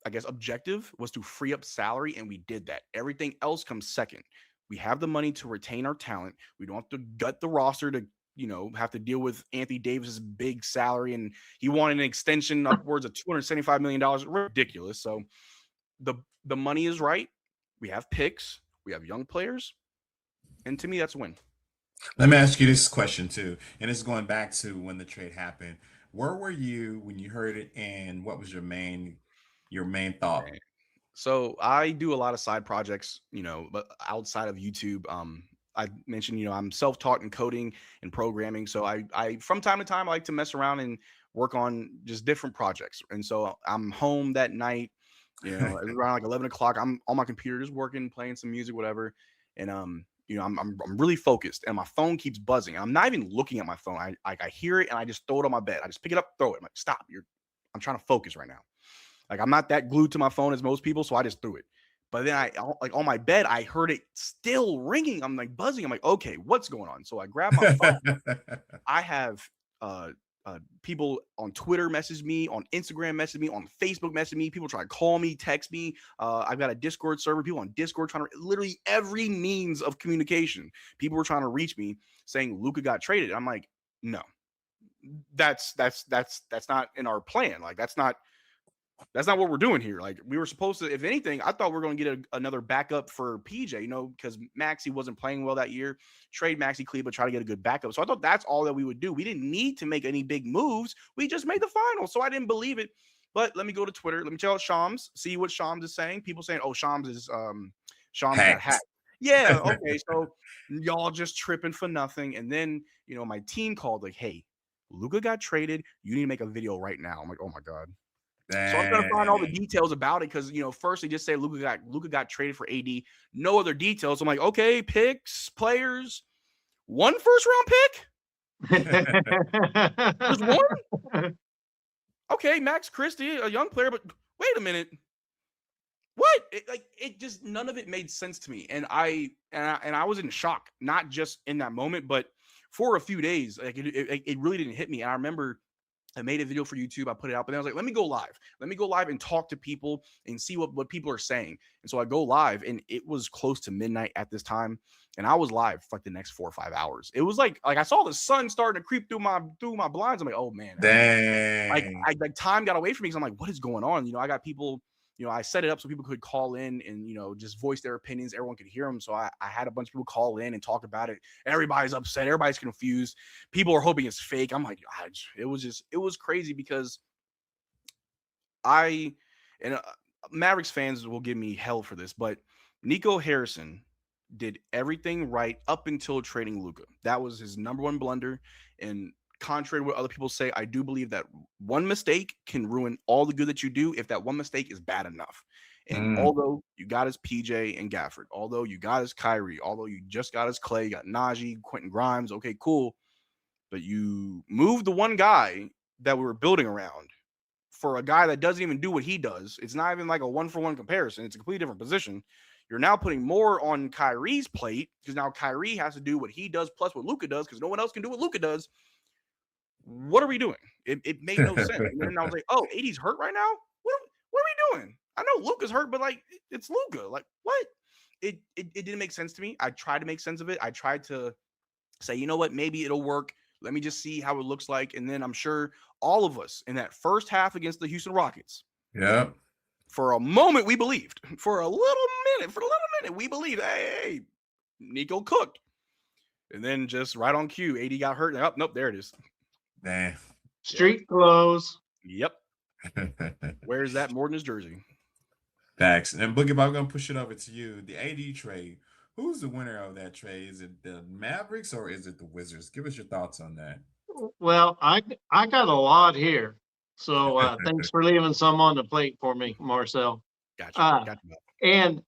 objective was to free up salary, and we did that. Everything else comes second. We have the money to retain our talent. We don't have to gut the roster to have to deal with Anthony Davis's big salary, and he wanted an extension upwards of $275 million. Ridiculous. So the money is right. We have picks. We have young players. And to me, that's a win. Let me ask you this question too. And it's going back to when the trade happened. Where were you when you heard it, and what was your main thought? So I do a lot of side projects, but outside of YouTube. I mentioned, I'm self-taught in coding and programming. So I from time to time, I like to mess around and work on just different projects. And so I'm home that night, around like 11 o'clock, I'm on my computer, just working, playing some music, whatever. And, I'm really focused and my phone keeps buzzing. I'm not even looking at my phone. I hear it and I just throw it on my bed. I just pick it up, throw it. I'm like, stop, I'm trying to focus right now. Like I'm not that glued to my phone as most people. So I just threw it. But then on my bed, I heard it still ringing. I'm like buzzing. I'm like, okay, what's going on? So I grab my phone. I have people on Twitter message me, on Instagram message me, on Facebook message me. People try to call me, text me. I've got a Discord server. People on Discord trying to literally every means of communication. People were trying to reach me saying Luka got traded. I'm like, no, that's not in our plan. Like that's not what we're doing here. Like we were supposed to, if anything, I thought we were going to get another backup for PJ, because Maxey wasn't playing well that year. Trade Maxey Kleber, try to get a good backup. So I thought that's all that we would do. We didn't need to make any big moves. We just made the finals. So I didn't believe it. But let me go to Twitter. Let me check out Shams, see what Shams is saying. People saying, oh, Shams got hacked. Yeah. Okay. So y'all just tripping for nothing. And then, my team called like, hey, Luka got traded. You need to make a video right now. I'm like, oh my God. So I'm trying to find all the details about it because first they just say Luka got traded for AD, no other details. I'm like, okay, picks, players, 1 first-round pick, just 1. Okay, Max Christie, a young player, but wait a minute, what? It just none of it made sense to me, and I was in shock, not just in that moment, but for a few days. Like it really didn't hit me. And I remember I made a video for YouTube. I put it out, but then I was like, let me go live and talk to people and see what people are saying. And so I go live, and it was close to midnight at this time. And I was live for like the next 4 or 5 hours. It was like I saw the sun starting to creep through my blinds. I'm like, oh man, dang. like time got away from me. So I'm like, what is going on? I got people, I set it up so people could call in and, just voice their opinions. Everyone could hear them. So I had a bunch of people call in and talk about it. Everybody's upset. Everybody's confused. People are hoping it's fake. I'm like, it was crazy because Mavericks fans will give me hell for this, but Nico Harrison did everything right up until trading Luka. That was his number one blunder. And contrary to what other people say, I do believe that one mistake can ruin all the good that you do if that one mistake is bad enough. And although you got his PJ and Gafford, although you got his Kyrie, although you just got his Clay, you got Najee, Quentin Grimes, okay, cool. But you moved the one guy that we were building around for a guy that doesn't even do what he does. It's not even like a 1-for-1 comparison. It's a completely different position. You're now putting more on Kyrie's plate because now Kyrie has to do what he does plus what Luka does because no one else can do what Luka does. What are we doing? It made no sense. And then I was like, oh, AD's hurt right now? What are we doing? I know Luka's hurt, but like it's Luka. Like what? It didn't make sense to me. I tried to make sense of it. I tried to say, you know what, maybe it'll work. Let me just see how it looks like. And then I'm sure all of us in that first half against the Houston Rockets. Yeah. For a moment, we believed. For a little minute, we believed, hey, Nico cooked. And then just right on cue, AD got hurt. And, nope, there it is. Damn. Street clothes. Yep. Where's that more than his jersey? Thanks. And Boogie Bob, I'm going to push it over to you. The AD trade. Who's the winner of that trade? Is it the Mavericks or is it the Wizards? Give us your thoughts on that. Well, I got a lot here. So thanks for leaving some on the plate for me, Marcel. Gotcha. And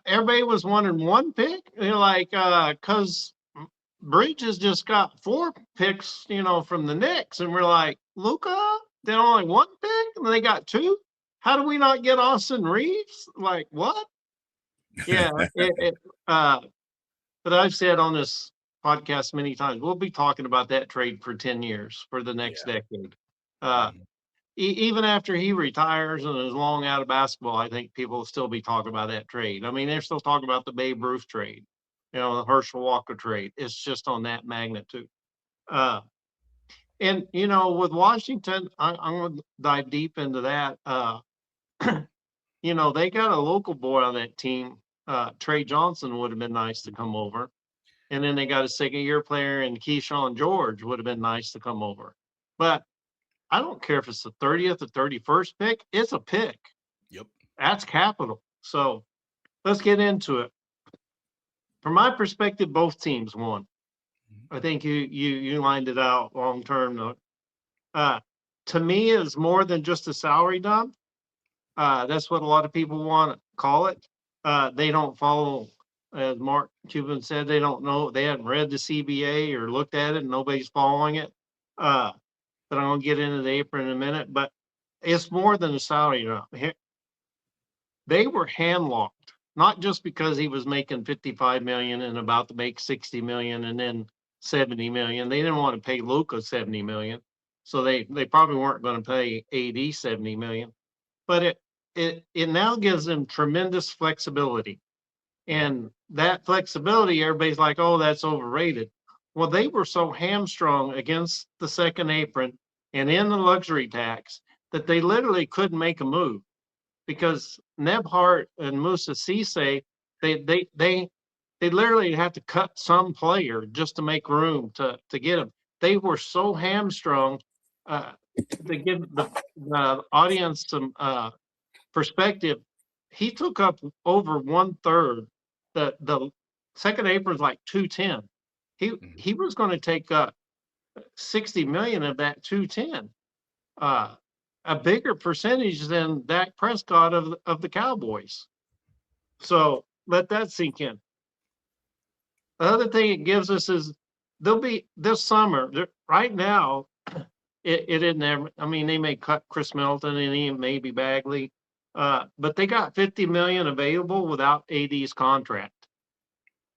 everybody was wondering one pick, because Bridges just got 4 picks, from the Knicks, and we're like, Luka, they only 1 pick, and they got 2. How do we not get Austin Reeves? Like what? Yeah, but I've said on this podcast many times, we'll be talking about that trade for 10 years for the next decade. Even after he retires and is long out of basketball, I think people will still be talking about that trade. I mean, they're still talking about the Babe Ruth trade, the Herschel Walker trade. It's just on that magnitude. And, with Washington, I'm going to dive deep into that. They got a local boy on that team. Trey Johnson would have been nice to come over. And then they got a 2nd-year player, and Keyshawn George would have been nice to come over. But I don't care if it's the 30th or 31st pick. It's a pick. Yep. That's capital. So let's get into it. From my perspective, both teams won. I think you lined it out long term. To me, it's more than just a salary dump. That's what a lot of people want to call it. They don't follow, as Mark Cuban said, they don't know. They haven't read the CBA or looked at it, and nobody's following it. But I'm going to get into the apron in a minute. But it's more than a salary dump. They were handlocked, not just because he was making $55 million and about to make $60 million and then $70 million. They didn't want to pay Luka $70 million, so they probably weren't going to pay AD $70 million. But it now gives them tremendous flexibility, and that flexibility, everybody's like, oh, that's overrated. Well, they were so hamstrung against the second apron and in the luxury tax that they literally couldn't make a move because Nebhart and Musa Cisse, they literally have to cut some player just to make room to get them. They were so hamstrung. To give the audience some perspective, he took up over 1/3. The second apron is like 210. He was going to take up $60 million of that 210. a bigger percentage than Dak Prescott of the Cowboys. So let that sink in. The other thing it gives us is they'll be this summer. Right now, it isn't ever. I mean, they may cut Chris Middleton and he maybe Bagley, but they got $50 million available without AD's contract.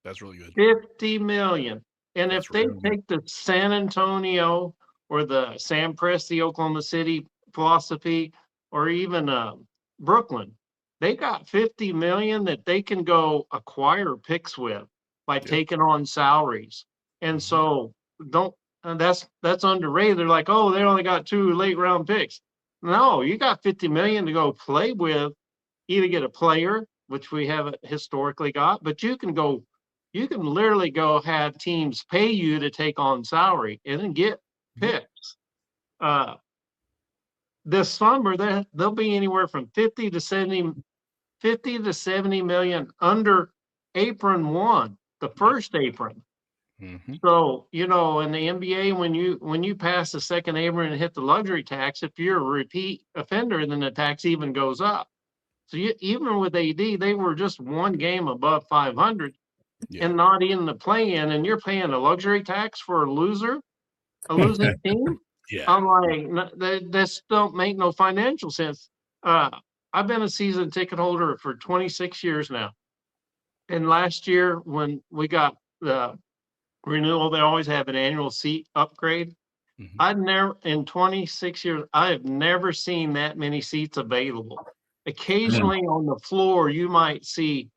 That's really good. $50 million. And That's if they really good. take the San Antonio or the Sam Presti, Oklahoma City philosophy, or even Brooklyn, they got $50 million that they can go acquire picks with by taking on salaries. And so that's underrated. They're like, oh, they only got 2 late round picks. No, you got $50 million to go play with, either get a player, which we haven't historically got, but you can literally go have teams pay you to take on salary and then get picks. This summer, they'll be anywhere from 50 to 70 million under apron one, the first apron. So, in the NBA, when you pass the second apron and hit the luxury tax, if you're a repeat offender, then the tax even goes up. So even with AD, they were just one game above 500 and not in the play-in, and you're paying a luxury tax for a losing team. I'm like, this don't make no financial sense. I've been a season ticket holder for 26 years now. And last year when we got the renewal, they always have an annual seat upgrade. In 26 years, I have never seen that many seats available. Occasionally on the floor, you might see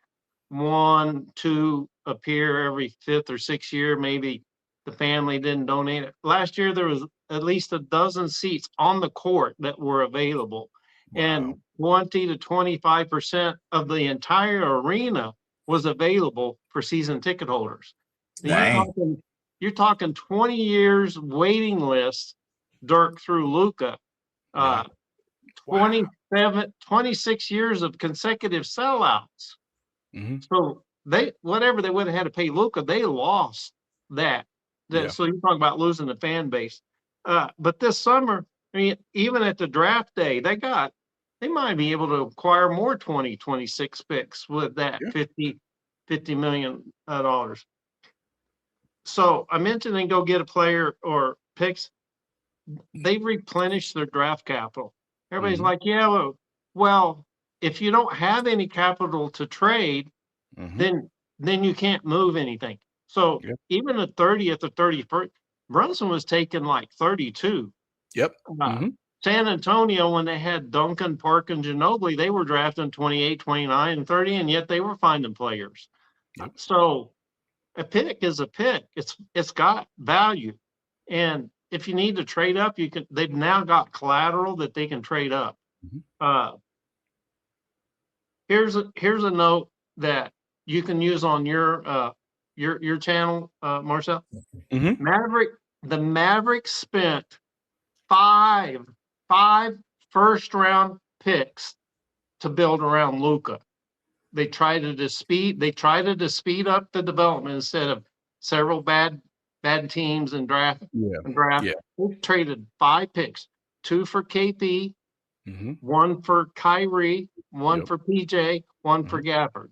1, 2 appear every 5th or 6th year. Maybe the family didn't donate it. Last year, there was at least a dozen seats on the court that were available. And 20 to 25% of the entire arena was available for season ticket holders. You're talking 20 years waiting list, Dirk through Luka, 26 years of consecutive sellouts. So whatever they would have had to pay Luka, they lost that. So you're talking about losing the fan base. But this summer, I mean, even at the draft day, they might be able to acquire more 26 picks with that $50 million. So I mentioned they go get a player or picks. They replenish their draft capital. Everybody's like, well, if you don't have any capital to trade, then you can't move anything. So even the 30th or 31st, Brunson was taking like 32. San Antonio, when they had Duncan, Park, and Ginobili, they were drafting 28, 29, and 30, and yet they were finding players. So a pick is a pick. It's got value. And if you need to trade up, they've now got collateral that they can trade up. Here's a note that you can use on your channel, Marcel. The Mavericks spent five first-round picks to build around Luka. They tried to speed up the development instead of several bad teams and draft. They traded 5 picks, 2 for KP, 1 for Kyrie, 1 for PJ, 1 for Gafford.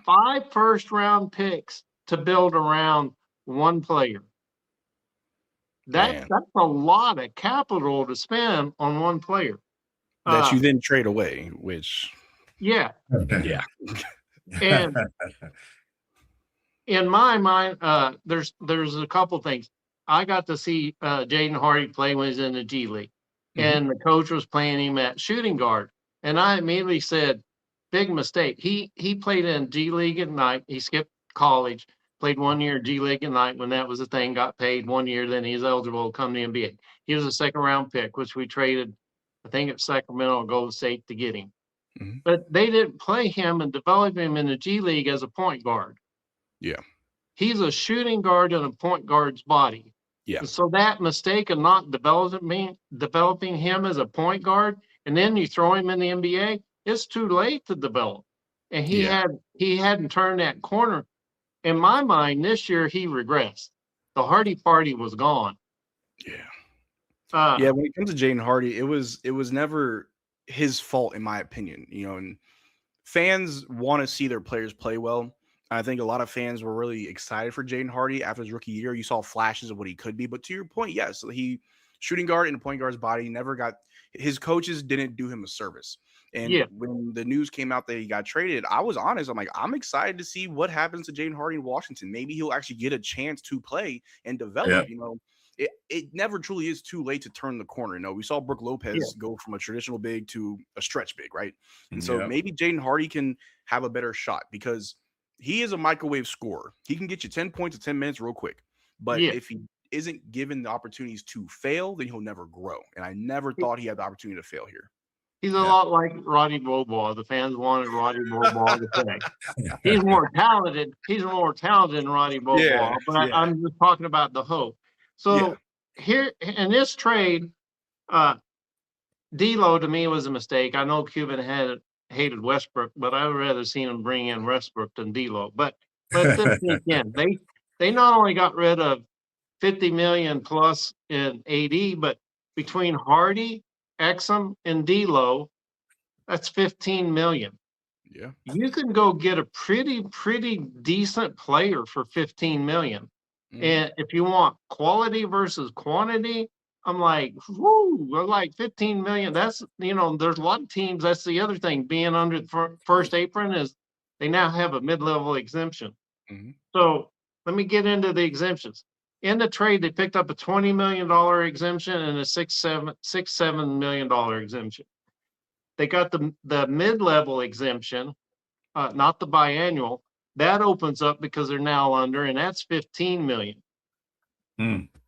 5 first-round picks to build around one player. That's a lot of capital to spend on one player. That you then trade away, which and in my mind, there's a couple things. I got to see Jaden Hardy play when he was in the G League, and the coach was playing him at shooting guard, and I immediately said, big mistake. He played in G League at night. He skipped college, played 1 year G League at night when that was a thing, got paid 1 year, then he's eligible to come to the NBA. He was a second-round pick, which we traded, I think, at Sacramento or Golden State to get him. But they didn't play him and develop him in the G League as a point guard. He's a shooting guard in a point guard's body. And so that mistake of not developing him as a point guard, and then you throw him in the NBA, it's too late to develop. And he hadn't turned that corner. In my mind, this year he regressed. The Hardy party was gone. Yeah, when it comes to Jaden Hardy, it was never his fault, in my opinion. And fans want to see their players play well. I think a lot of fans were really excited for Jaden Hardy after his rookie year. You saw flashes of what he could be, but to your point, yes, he shooting guard in a point guard's body never got. His coaches didn't do him a service. And when the news came out that he got traded, I was honest. I'm like, I'm excited to see what happens to Jaden Hardy in Washington. Maybe he'll actually get a chance to play and develop. It never truly is too late to turn the corner. We saw Brook Lopez go from a traditional big to a stretch big, right? And so maybe Jaden Hardy can have a better shot because he is a microwave scorer. He can get you 10 points in 10 minutes real quick. But if he isn't given the opportunities to fail, then he'll never grow. And I never thought he had the opportunity to fail here. He's a lot like Roddy Bobois. The fans wanted Roddy Bobois to play. He's more talented. He's more talented than Roddy Bobois. But I'm just talking about the hope. So here in this trade, D'Lo to me was a mistake. I know Cuban hated Westbrook, but I'd rather seen him bring in Westbrook than D'Lo. But again, they not only got rid of $50 million plus in AD, but between Hardy, Exum, and D'Lo, that's $15 million. Yeah, you can go get a pretty decent player for $15 million. And if you want quality versus quantity, I'm like, we're like 15 million. That's, there's a lot of teams. That's the other thing. Being under the first apron is they now have a mid-level exemption. So let me get into the exemptions. In the trade, they picked up a $20 million exemption and a $7 million exemption. They got the mid-level exemption, not the biannual. That opens up because they're now under, and that's 15 million.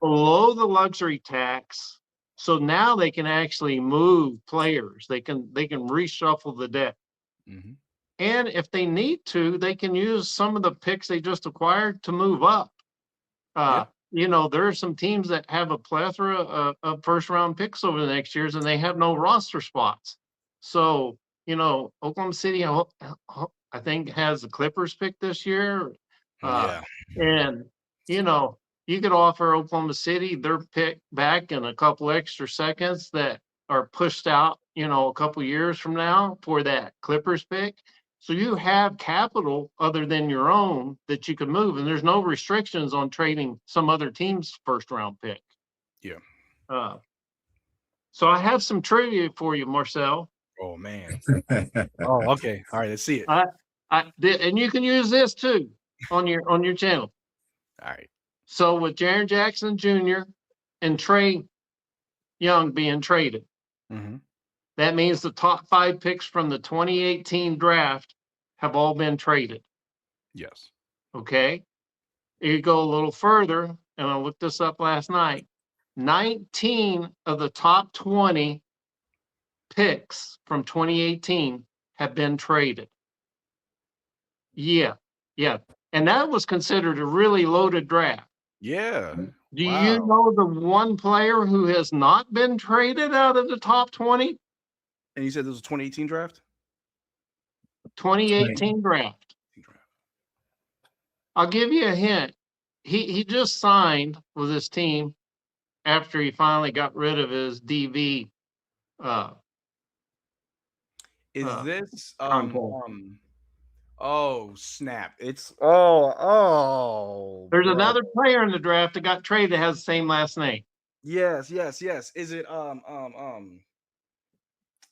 Below the luxury tax. So now they can actually move players. They can reshuffle the debt. And if they need to, they can use some of the picks they just acquired to move up. There are some teams that have a plethora of first round picks over the next years, and they have no roster spots. So, Oklahoma City, I think, has the Clippers pick this year. And, you could offer Oklahoma City their pick back in a couple extra seconds that are pushed out, a couple years from now for that Clippers pick. So you have capital other than your own that you can move, and there's no restrictions on trading some other team's first round pick. So I have some trivia for you, Marcel. Oh man. Okay. All right. Let's see it. And you can use this too on your channel. All right. So with Jaren Jackson Jr. and Trae Young being traded, that means the top 5 picks from the 2018 draft have all been traded. Yes. Okay. You go a little further, and I looked this up last night. 19 of the top 20 picks from 2018 have been traded. Yeah. And that was considered a really loaded draft. Yeah. Do you know the one player who has not been traded out of the top 20? And you said this was a 2018 draft? 2018 draft. I'll give you a hint. He just signed with his team after he finally got rid of his DV. Is this oh snap. It's there's another player in the draft that got traded that has the same last name. Yes. Is it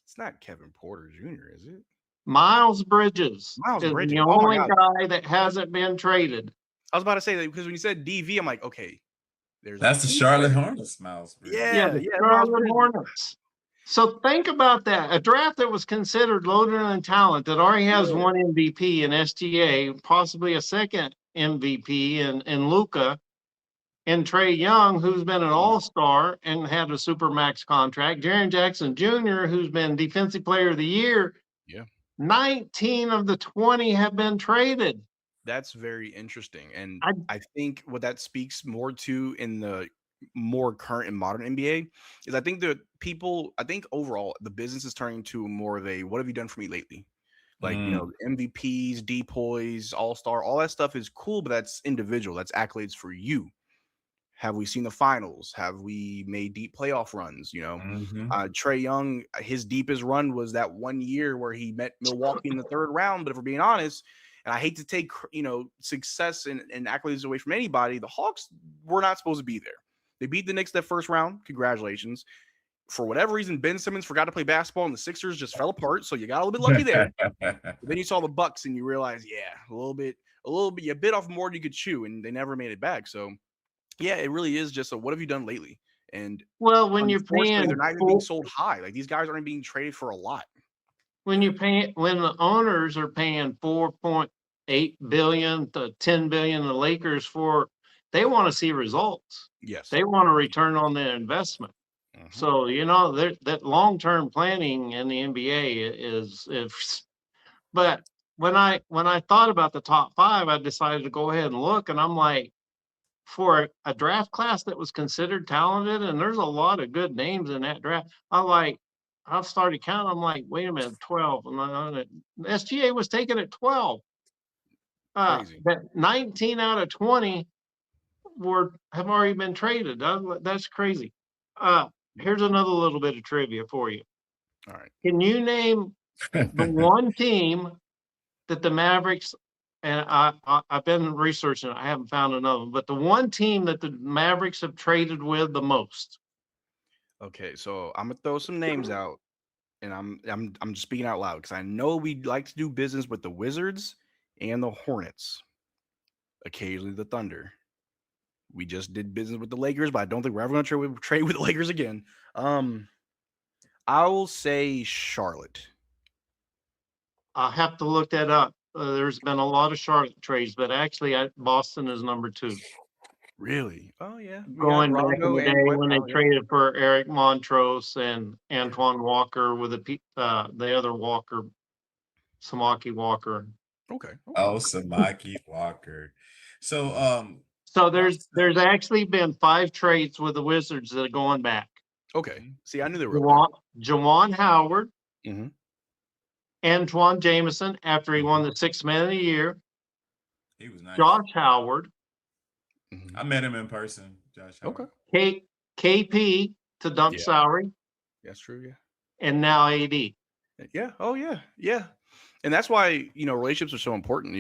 it's not Kevin Porter Jr., is it? Miles Bridges is the only guy that hasn't been traded. I was about to say that because when you said DV, I'm like, okay, that's the Charlotte Hornets, Miles Bridges. The Charlotte Hornets. So think about that. A draft that was considered loaded in talent that already has one MVP in SGA, possibly a second MVP in Luka, and Trae Young, who's been an all-star and had a supermax contract. Jaren Jackson Jr., who's been Defensive Player of the Year. 19 of the 20 have been traded. That's very interesting. And I think what that speaks more to in the more current and modern NBA is I think overall the business is turning to more of a, what have you done for me lately? Like, MVPs, DPOYs, all-star, all that stuff is cool, but that's individual. That's accolades for you. Have we seen the finals? Have we made deep playoff runs? Trae Young, his deepest run was that 1 year where he met Milwaukee in the third round. But if we're being honest, and I hate to take success and accolades away from anybody, the Hawks were not supposed to be there. They beat the Knicks that first round. Congratulations. For whatever reason, Ben Simmons forgot to play basketball, and the Sixers just fell apart. So you got a little bit lucky there. Then you saw the Bucks, and you realize, a little bit, you bit off more than you could chew, and they never made it back. So, yeah, it really is just what have you done lately? And when you're paying, they're not even being sold high. Like these guys aren't being traded for a lot. When the owners are paying $4.8 billion to $10 billion, the Lakers they want to see results. Yes, they want to return on their investment. So, that long-term planning in the NBA is but when I thought about the top 5, I decided to go ahead and look, and I'm like, for a draft class that was considered talented, and there's a lot of good names in that draft, I've started counting. I'm like, wait a minute, 12. SGA was taken at 12. That 19 out of 20 have already been traded. That's crazy. Here's another little bit of trivia for you. All right. Can you name the one team that the Mavericks, and I've been researching, I haven't found another one, but the one team that the Mavericks have traded with the most? Okay, so I'm gonna throw some names out, and I'm just speaking out loud because I know we like to do business with the Wizards and the Hornets, occasionally the Thunder. We just did business with the Lakers, but I don't think we're ever going to trade with the Lakers again. I will say Charlotte. I'll have to look that up. There's been a lot of Charlotte trades, but actually Boston is number 2. Really? Oh, yeah. Going back in the day when they traded for Eric Montrose and Antoine Walker with the other Walker, Samaki Walker. Okay. Oh, Samaki Walker. So there's actually been 5 trades with the Wizards that are going back. Okay. See, I knew they were Juwan Howard, Mhm. Antoine Jameson after he won the 6th Man of the Year. He was nice. Josh Howard. I met him in person. Josh Howard. Okay. KP to dump salary. That's true. Yeah. And now AD. Yeah. Oh yeah. Yeah. And that's why relationships are so important.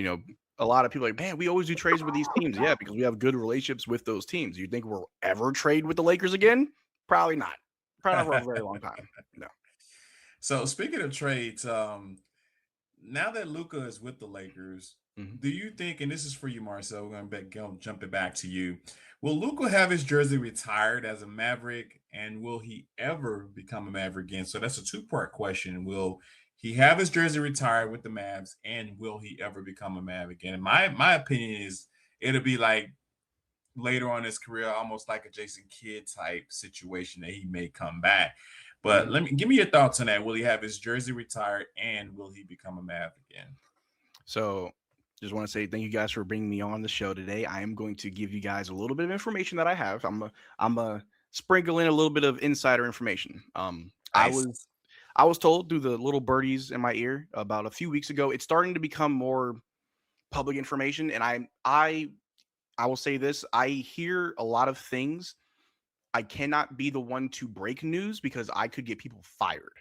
A lot of people are like, man, we always do trades with these teams. Yeah, because we have good relationships with those teams. You think we'll ever trade with the Lakers again? Probably not. Probably not for a very long time. No. So speaking of trades, now that Luka is with the Lakers, do you think, and this is for you, Marcel, we're going to jump it back to you. Will Luka have his jersey retired as a Maverick, and will he ever become a Maverick again? So that's a 2-part question. Will he have his jersey retired with the Mavs, and will he ever become a Maverick again? And my opinion is it'll be like later on in his career, almost like a Jason Kidd type situation that he may come back. But give me your thoughts on that. Will he have his jersey retired, and will he become a Maverick again? So just want to say thank you guys for bringing me on the show today. I am going to give you guys a little bit of information that I have. I'm a sprinkle in a little bit of insider information. Nice. I was told through the little birdies in my ear about a few weeks ago. It's starting to become more public information, and I will say this: I hear a lot of things. I cannot be the one to break news because I could get people fired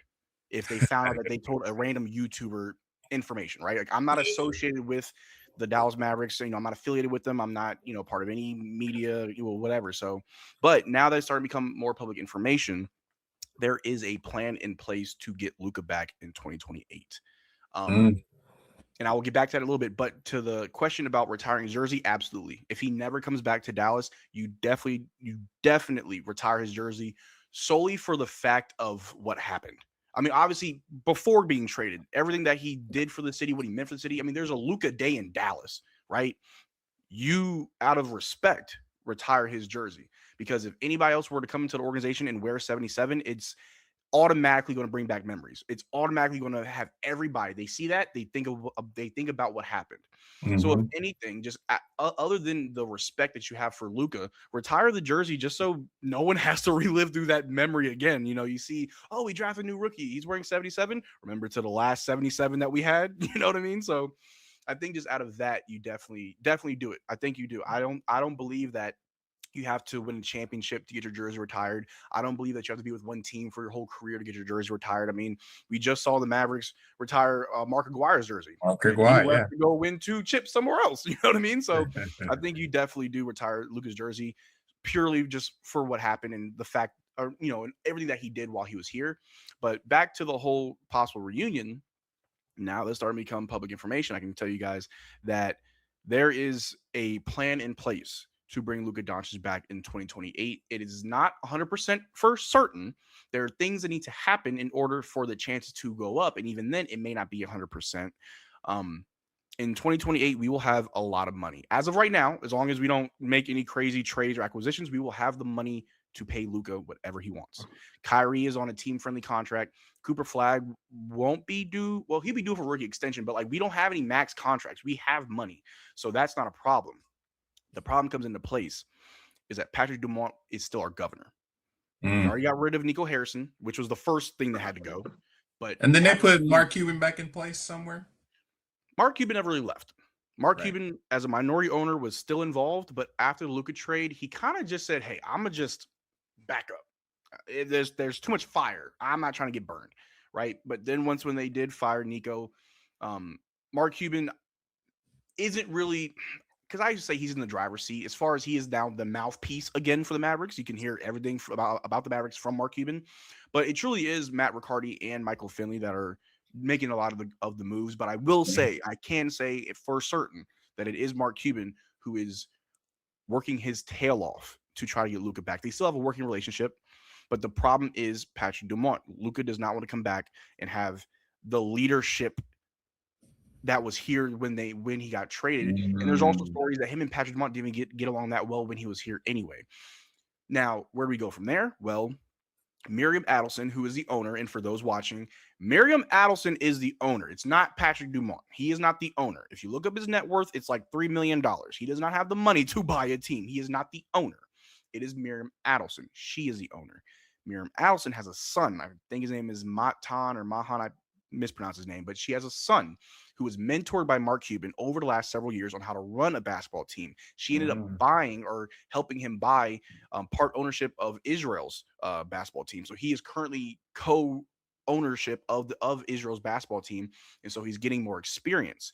if they found out that they told a random YouTuber information, right? Like I'm not associated with the Dallas Mavericks. I'm not affiliated with them. I'm not, part of any media, whatever. So, but now that it's starting to become more public information, there is a plan in place to get Luka back in 2028. And I will get back to that in a little bit. But to the question about retiring his jersey, absolutely. If he never comes back to Dallas, you definitely retire his jersey solely for the fact of what happened. I mean, obviously, before being traded, everything that he did for the city, what he meant for the city. I mean, there's a Luka day in Dallas, right? You, out of respect, retire his jersey. Because if anybody else were to come into the organization and wear 77, it's automatically going to bring back memories. It's automatically going to have everybody. They see that, they think about what happened. So if anything, just other than the respect that you have for Luka, retire the jersey just so no one has to relive through that memory again. You see, oh, we drafted a new rookie. He's wearing 77. Remember to the last 77 that we had. You know what I mean? So I think just out of that, you definitely do it. I think you do. I don't believe that You have to win a championship to get your jersey retired. I don't believe that you have to be with one team for your whole career to get your jersey retired. I mean, we just saw the Mavericks retire Mark Aguirre's jersey. Mark He Aguirre, left to go win 2 chips somewhere else. You know what I mean? So I think you definitely do retire Luka's jersey purely just for what happened and the fact, or and everything that he did while he was here. But back to the whole possible reunion. Now that's starting to become public information. I can tell you guys that there is a plan in place to bring Luka Doncic back in 2028. It is not 100% for certain. There are things that need to happen in order for the chances to go up. And even then, it may not be 100%. In 2028, we will have a lot of money. As of right now, as long as we don't make any crazy trades or acquisitions, we will have the money to pay Luka whatever he wants. Kyrie is on a team-friendly contract. Cooper Flag won't be due. Well, he'll be due for rookie extension, but we don't have any max contracts. We have money. So that's not a problem. The problem comes into place is that Patrick Dumont is still our governor. We already got rid of Nico Harrison, which was the first thing that had to go. And then they put Mark Cuban back in place somewhere. Mark Cuban never really left. Mark Cuban, as a minority owner, was still involved, but after the Luka trade, he kind of just said, "Hey, I'm gonna just back up. There's too much fire. I'm not trying to get burned, right?" But then when they did fire Nico, Mark Cuban isn't really. Because I used to say he's in the driver's seat as far as he is now the mouthpiece again for the Mavericks. You can hear everything about the Mavericks from Mark Cuban, but it truly is Matt Riccardi and Michael Finley that are making a lot of the moves. But I will say, I can say it for certain that it is Mark Cuban who is working his tail off to try to get Luka back. They still have a working relationship, but the problem is Patrick Dumont. Luka does not want to come back and have the leadership that was here when he got traded. And there's also stories that him and Patrick Dumont didn't even get along that well when he was here anyway. Now, where do we go from there? Well, Miriam Adelson, who is the owner, and for those watching, Miriam Adelson is the owner. It's not Patrick Dumont. He is not the owner. If you look up his net worth, it's like $3 million. He does not have the money to buy a team. He is not the owner. It is Miriam Adelson. She is the owner. Miriam Adelson has a son. I think his name is Matan or Mahan. I mispronounce his name, but she has a son who was mentored by Mark Cuban over the last several years on how to run a basketball team. She ended up buying or helping him buy part ownership of Israel's basketball team. So he is currently co-ownership of Israel's basketball team. And so he's getting more experience.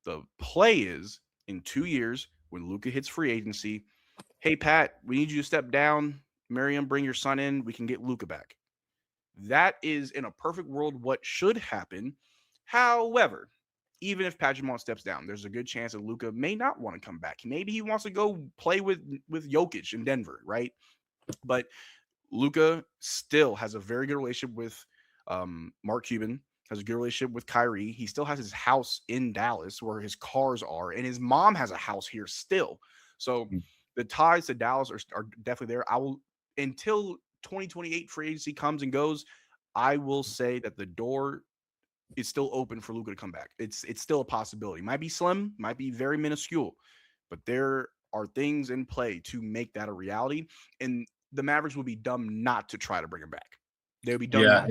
The play is in 2 years when Luka hits free agency, "Hey, Pat, we need you to step down. Miriam, bring your son in. We can get Luka back." That is, in a perfect world, what should happen. However, even if Patrick Dumont steps down, there's a good chance that Luka may not want to come back. Maybe he wants to go play with Jokic in Denver, right? But Luka still has a very good relationship with Mark Cuban, has a good relationship with Kyrie. He still has his house in Dallas where his cars are, and his mom has a house here still. So the ties to Dallas are definitely there. I will, until 2028 free agency comes and goes, I will say that the door is still open for Luka to come back. It's still a possibility. Might be slim, might be very minuscule, but there are things in play to make that a reality. And the Mavericks would be dumb not to try to bring him back. They would be dumb. Yeah,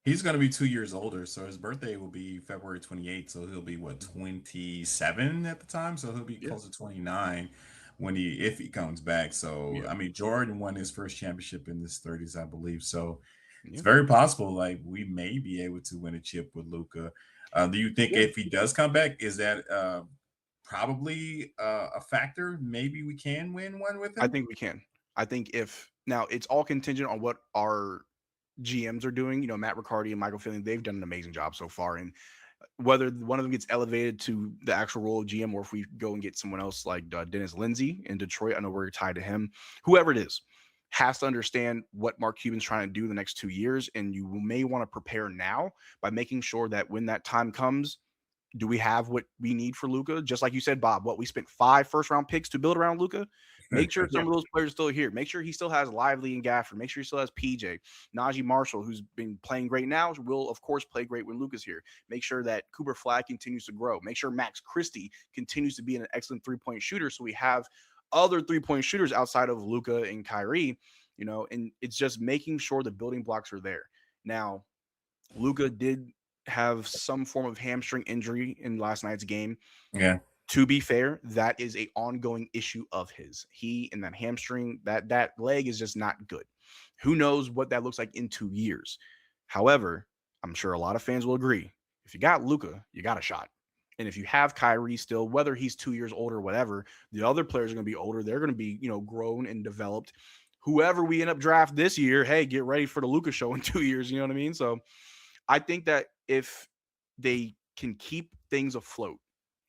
he's going to be 2 years older, so his birthday will be February 28th. So he'll be 27 at the time. So he'll be close to 29 if he comes back. So I mean, Jordan won his first championship in his 30s, I believe. So it's very possible we may be able to win a chip with Luka. Do you think if he does come back, is that probably a factor? Maybe we can win one with him. I think we can. I think now it's all contingent on what our GMs are doing. Matt Riccardi and Michael Finley, they've done an amazing job so far. And whether one of them gets elevated to the actual role of GM, or if we go and get someone else like Dennis Lindsey in Detroit, I know we're tied to him. Whoever it is has to understand what Mark Cuban's trying to do the next 2 years. And you may want to prepare now by making sure that when that time comes, do we have what we need for Luka? Just like you said, Bob, we spent 5 first-round picks to build around Luka. Make sure some of those players are still here. Make sure he still has Lively and Gafford. Make sure he still has PJ. Najee Marshall, who's been playing great now, will, of course, play great when Luka's here. Make sure that Cooper Flag continues to grow. Make sure Max Christie continues to be an excellent three-point shooter, so we have other three-point shooters outside of Luka and Kyrie, and it's just making sure the building blocks are there. Now, Luka did have some form of hamstring injury in last night's game. Yeah. To be fair, that is a ongoing issue of his. He and that hamstring, that leg is just not good. Who knows what that looks like in 2 years? However, I'm sure a lot of fans will agree. If you got Luka, you got a shot. And if you have Kyrie still, whether he's 2 years older or whatever, the other players are going to be older. They're going to be, grown and developed. Whoever we end up draft this year, hey, get ready for the Luka show in 2 years. You know what I mean? So I think that if they can keep things afloat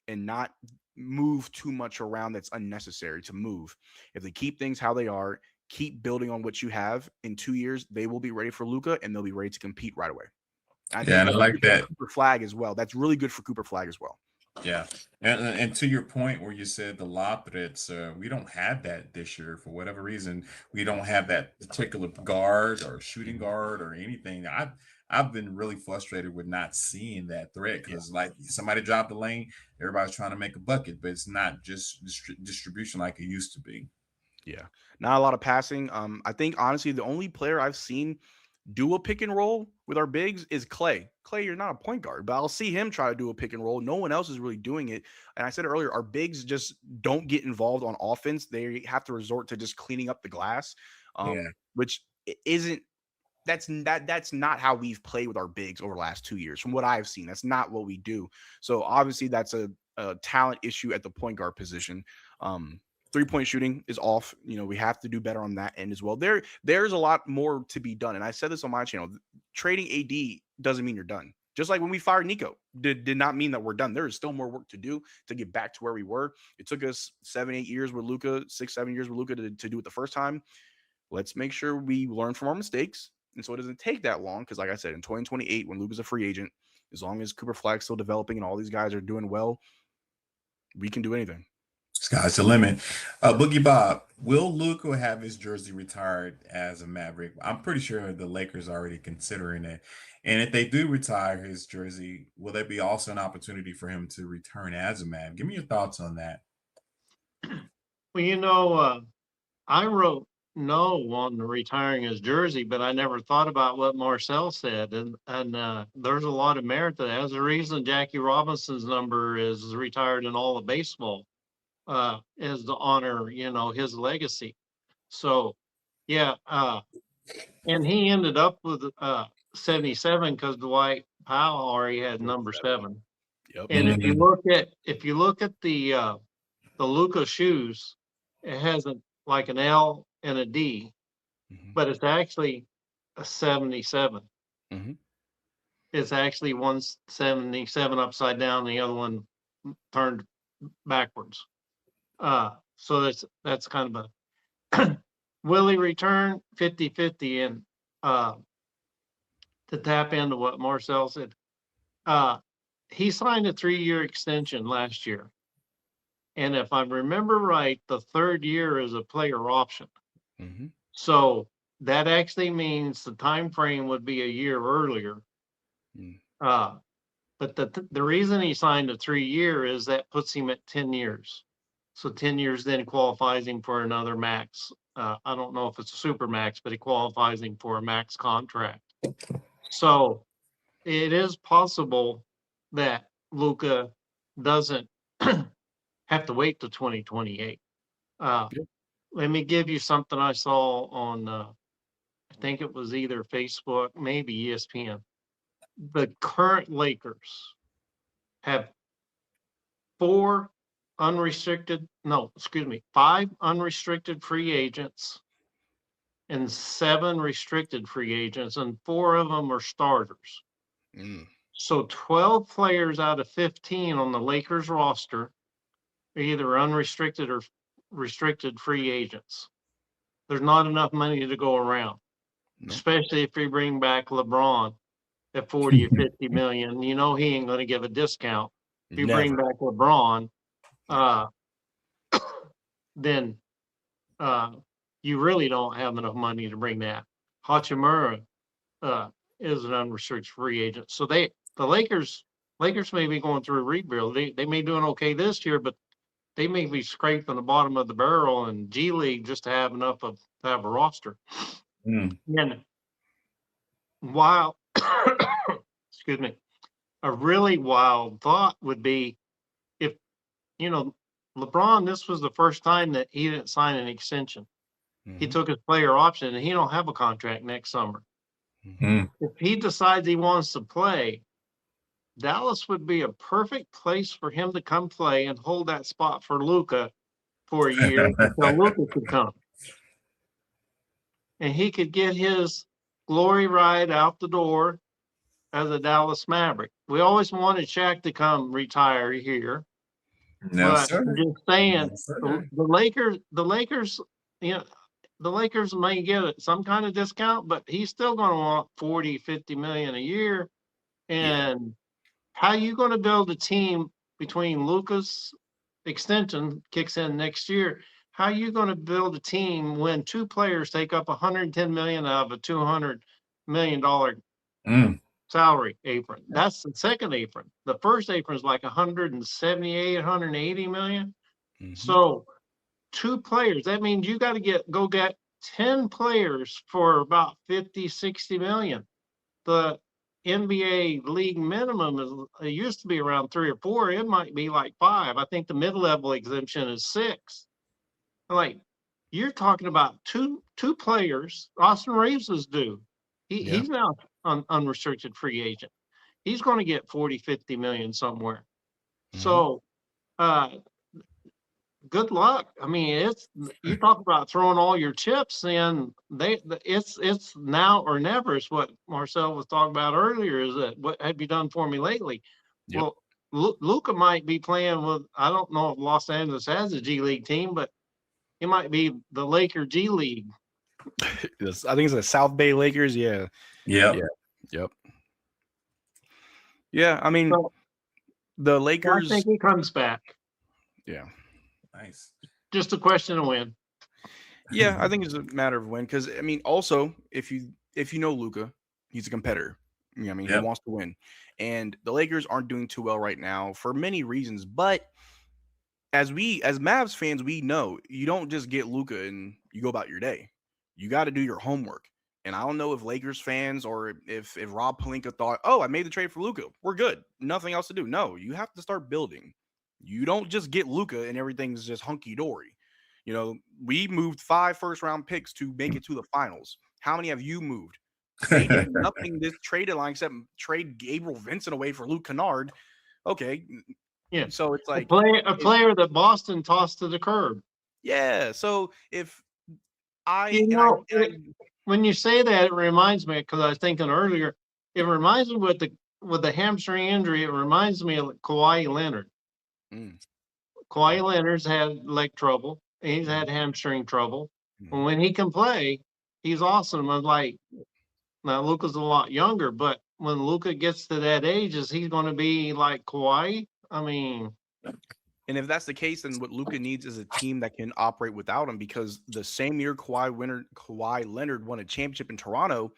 and not move too much around that's unnecessary to move, if they keep things how they are, keep building on what you have, in 2 years, they will be ready for Luka and they'll be ready to compete right away. And I like that. Cooper Flag as well. That's really good for Cooper Flag as well. Yeah, and to your point where you said the lob threats, we don't have that this year for whatever reason. We don't have that particular guard or shooting guard or anything. I've been really frustrated with not seeing that threat because like somebody dropped the lane, everybody's trying to make a bucket, but it's not just distribution like it used to be. Yeah, not a lot of passing. I think honestly the only player I've seen do a pick and roll with our bigs is Clay. Clay, you're not a point guard, but I'll see him try to do a pick and roll. No one else is really doing it. And I said earlier, our bigs just don't get involved on offense. They have to resort to just cleaning up the glass, which isn't. That's not how we've played with our bigs over the last 2 years. From what I've seen, that's not what we do. So obviously, that's a talent issue at the point guard position. 3-point shooting is off. We have to do better on that end as well. There's a lot more to be done. And I said this on my channel. Trading AD doesn't mean you're done. Just like when we fired Nico, did not mean that we're done. There is still more work to do to get back to where we were. It took us 7-8 years with Luka, 6-7 years with Luka to do it the first time. Let's make sure we learn from our mistakes. And so it doesn't take that long. Because like I said, in 2028, when Luka's a free agent, as long as Cooper Flag's still developing and all these guys are doing well, we can do anything. Sky's the limit. Boogie Bob, will Luka have his jersey retired as a Maverick? I'm pretty sure the Lakers are already considering it. And if they do retire his jersey, will there be also an opportunity for him to return as a Mav? Give me your thoughts on that. Well, I wrote no on retiring his jersey, but I never thought about what Marcel said. And there's a lot of merit to that. There's a reason Jackie Robinson's number is retired in all of baseball. Is to honor, his legacy. So, yeah, and he ended up with 77 because Dwight Powell already had number 7. Yep. And if you look at the Luka shoes, it has like an L and a D, but it's actually a 77. Mm-hmm. It's actually 177 upside down, the other one turned backwards. So that's kind of a will he return 50-50? And to tap into what Marcel said, he signed a 3-year extension last year. And if I remember right, the 3rd year is a player option. Mm-hmm. So that actually means the time frame would be a year earlier. But the reason he signed a 3-year is that puts him at 10 years. So 10 years then qualifies him for another max. I don't know if it's a super max, but it qualifies him for a max contract. So it is possible that Luka doesn't have to wait till 2028. Let me give you something I saw on, I think it was either Facebook, maybe ESPN. The current Lakers have 5 unrestricted free agents and 7 restricted free agents, and 4 of them are starters. So 12 players out of 15 on the Lakers roster are either unrestricted or restricted free agents. There's not enough money to go around, especially if you bring back LeBron at 40 or 50 million. He ain't going to give a discount. If you bring back LeBron, then you really don't have enough money to bring that. Hachimura is an unrestricted free agent. So the Lakers may be going through a rebuild. They may doing okay this year, but they may be scraping the bottom of the barrel in G League just to have enough to have a roster. And while excuse me, a really wild thought would be LeBron, this was the first time that he didn't sign an extension. He Mhm. took his player option, and he don't have a contract next summer. Mm. If he decides he wants to play, Dallas would be a perfect place for him to come play and hold that spot for Luka for a year until Luka could come. And he could get his glory ride out the door as a Dallas Maverick. We always wanted Shaq to come retire here. No, But sir. I'm just saying, No, sir. the Lakers, the Lakers may get some kind of discount, but he's still going to want 40, 50 million a year. And how are you going to build a team between Luka's extension kicks in next year? How are you going to build a team when two players take up 110 million out of a $200 million Mm. salary apron? That's the second apron. The first apron is like 178, 180 million. Mhm. So two players, that means you got to go get 10 players for about 50, 60 million. The NBA league minimum it used to be around 3 or 4. It might be like 5. I think the mid-level exemption is 6. Like, you're talking about two players. Austin Reeves is due. Yeah. He's now unrestricted free agent. He's going to get 40, 50 million somewhere. Mhm. So good luck. I mean, you talk about throwing all your chips in. It's now or never. Is what Marcel was talking about earlier. Is that what have you done for me lately? Yep. Well, Luka might be playing with. I don't know if Los Angeles has a G League team, but he might be the Laker G League. Yes, I think it's the South Bay Lakers. Yeah. Yep. Yeah. Yep. Yeah. I mean, So the I Lakers. think he comes back. Yeah. Nice. Just a question of when. Yeah, I think it's a matter of when. Because I mean, also if you know Luka, he's a competitor. I mean, Yep. he wants to win, and the Lakers aren't doing too well right now for many reasons. But as Mavs fans, we know you don't just get Luka and you go about your day. You got to do your homework. And I don't know if Lakers fans or if Rob Pelinka thought, oh, I made the trade for Luka, we're good, nothing else to do. No, you have to start building. You don't just get Luka and everything's just hunky dory. We moved 5 first-round picks to make it to the finals. How many have you moved? They did nothing this trade line except trade Gabriel Vincent away for Luke Kennard. Okay. Yeah. So it's like a player that Boston tossed to the curb. Yeah. So if when you say that, it reminds me, because I was thinking earlier, it reminds me with the hamstring injury, it reminds me of Kawhi Leonard. Kawhi Leonard's had leg trouble. He's had hamstring trouble. And when he can play, he's awesome. I'm like, now Luka's a lot younger, but when Luka gets to that age, is he going to be like Kawhi? I mean, and if that's the case, then what Luka needs is a team that can operate without him. Because the same year Kawhi Leonard won a championship in Toronto,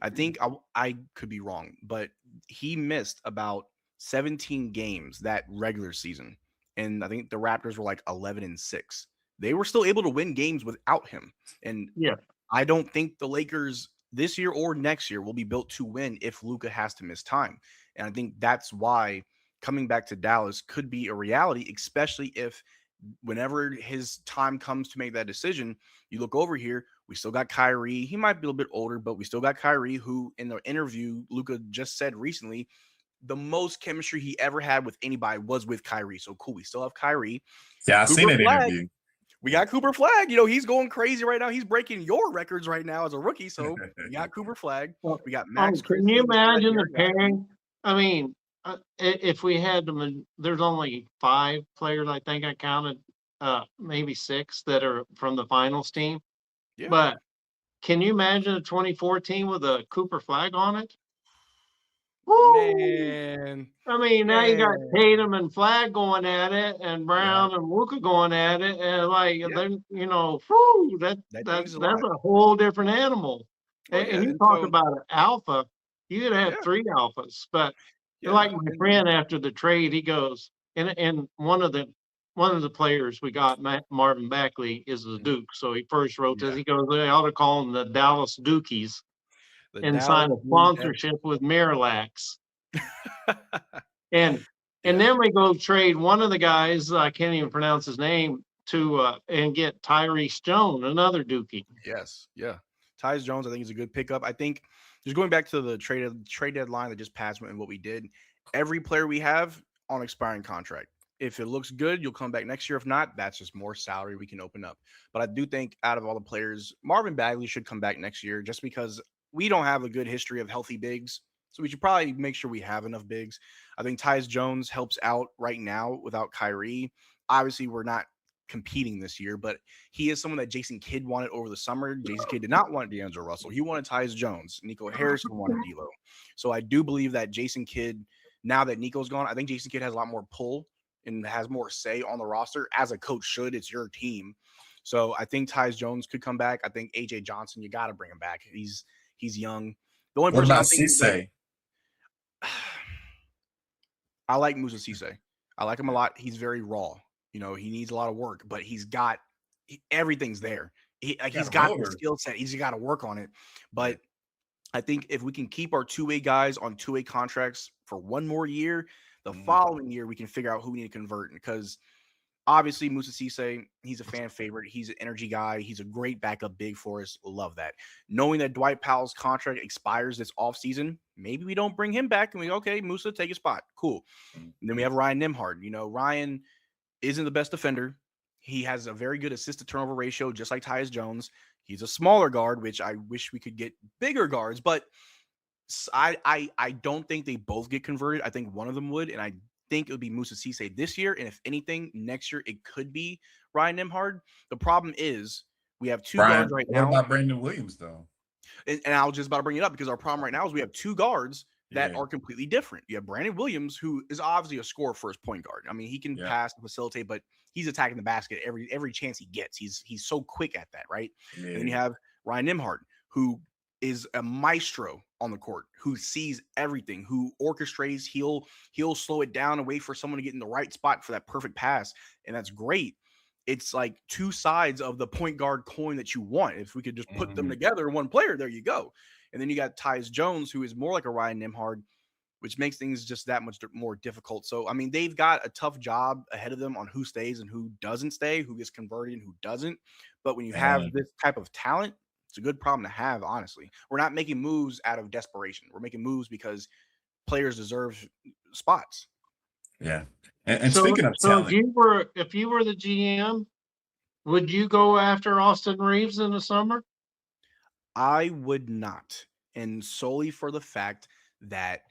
I think I could be wrong, but he missed about 17 games that regular season, and I think the Raptors were like 11-6. They were still able to win games without him, and yeah, I don't think the Lakers this year or next year will be built to win if Luka has to miss time, and I think that's why coming back to Dallas could be a reality, especially if whenever his time comes to make that decision, you look over here, we still got Kyrie. He might be a little bit older, but we still got Kyrie, who in the interview, Luka just said recently, the most chemistry he ever had with anybody was with Kyrie. So cool. We still have Kyrie. Yeah, I've seen that interview. We got Cooper Flag. He's going crazy right now. He's breaking your records right now as a rookie. So we got Cooper Flag. We got Max. Can you imagine the pairing? I mean, if we had them, there's only 5 players, I think I counted, maybe 6 that are from the finals team. Yeah. But can you imagine a 2014 with a Cooper Flag on it? Woo! Man. I mean, now you got Tatum and Flag going at it, and Brown and Luka going at it, and then that's a whole different animal. And you talk about an alpha, you could have 3 alphas, but like my friend after the trade, he goes, and one of the players we got, Marvin Bagley, is the Duke. So he first wrote this. He goes, they ought to call them the Dallas Dukies and sign a sponsorship with Miralax. And And then we go trade one of the guys, I can't even pronounce his name, to and get Tyrese Jones, another Dookie. Yes, yeah. Tyus Jones, I think, is a good pickup. I think just going back to the trade deadline that just passed and what we did, every player we have on expiring contract. If it looks good, you'll come back next year. If not, that's just more salary we can open up. But I do think out of all the players, Marvin Bagley should come back next year just because we don't have a good history of healthy bigs. So we should probably make sure we have enough bigs. I think Tyus Jones helps out right now without Kyrie. Obviously, we're not competing this year, but he is someone that Jason Kidd wanted over the summer. Jason Kidd did not want D'Angelo Russell. He wanted Tyus Jones. Nico Harrison wanted D'Lo. So I do believe that Jason Kidd, now that Nico's gone, I think Jason Kidd has a lot more pull and has more say on the roster, as a coach should. It's your team. So I think Tyus Jones could come back. I think AJ Johnson, you got to bring him back. He's young. The only What person about I'm thinking Cisse? I like Musa Cisse. I like him a lot. He's very raw. You know, he needs a lot of work, but everything's there. He's got the skill set. He's got to work on it. But I think if we can keep our two-way guys on two-way contracts for one more year, the following year we can figure out who we need to convert. Because obviously Musa Cisse, he's a fan favorite. He's an energy guy. He's a great backup big for us. Love that. Knowing that Dwight Powell's contract expires this offseason, maybe we don't bring him back and we go, okay, Musa, take a spot. Cool. And then we have Ryan Nembhard. You know, Ryan isn't the best defender. He has a very good assist to turnover ratio, just like Tyus Jones. He's a smaller guard, which I wish we could get bigger guards, but I don't think they both get converted. I think one of them would, and I think it would be Musa Cisse this year. And if anything, next year it could be Ryan Nembhard. The problem is we have two guards right now. What about Brandon Williams, though? And I was just about to bring it up because our problem right now is we have two guards that are completely different. You have Brandon Williams, who is obviously a scorer first point guard. I mean, he can pass and facilitate, but he's attacking the basket every chance he gets. He's so quick at that, right? Yeah. And then you have Ryan Nembhard, who is a maestro on the court, who sees everything, who orchestrates. He'll slow it down and wait for someone to get in the right spot for that perfect pass, and that's great. It's like two sides of the point guard coin that you want. If we could just put them together in one player, there you go. And then you got Tyus Jones, who is more like a Ryan Nembhard, which makes things just that much more difficult. So, I mean, they've got a tough job ahead of them on who stays and who doesn't stay, who gets converted and who doesn't. But when you have this type of talent, it's a good problem to have, honestly. We're not making moves out of desperation. We're making moves because players deserve spots. Yeah. And speaking of talent, if you were the GM, would you go after Austin Reeves in the summer? I would not. And solely for the fact that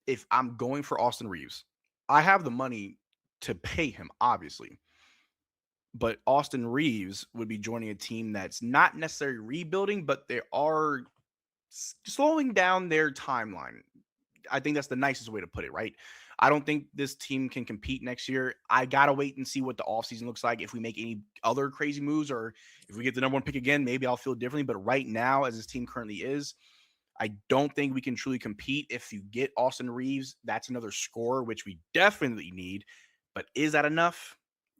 if I'm going for Austin Reeves, I have the money to pay him, obviously. But Austin Reeves would be joining a team that's not necessarily rebuilding, but they are slowing down their timeline. I think that's the nicest way to put it, right? I don't think this team can compete next year. I got to wait and see what the offseason looks like. If we make any other crazy moves or if we get the number one pick again, maybe I'll feel differently. But right now, as this team currently is, I don't think we can truly compete. If you get Austin Reeves, that's another scorer, which we definitely need. But is that enough?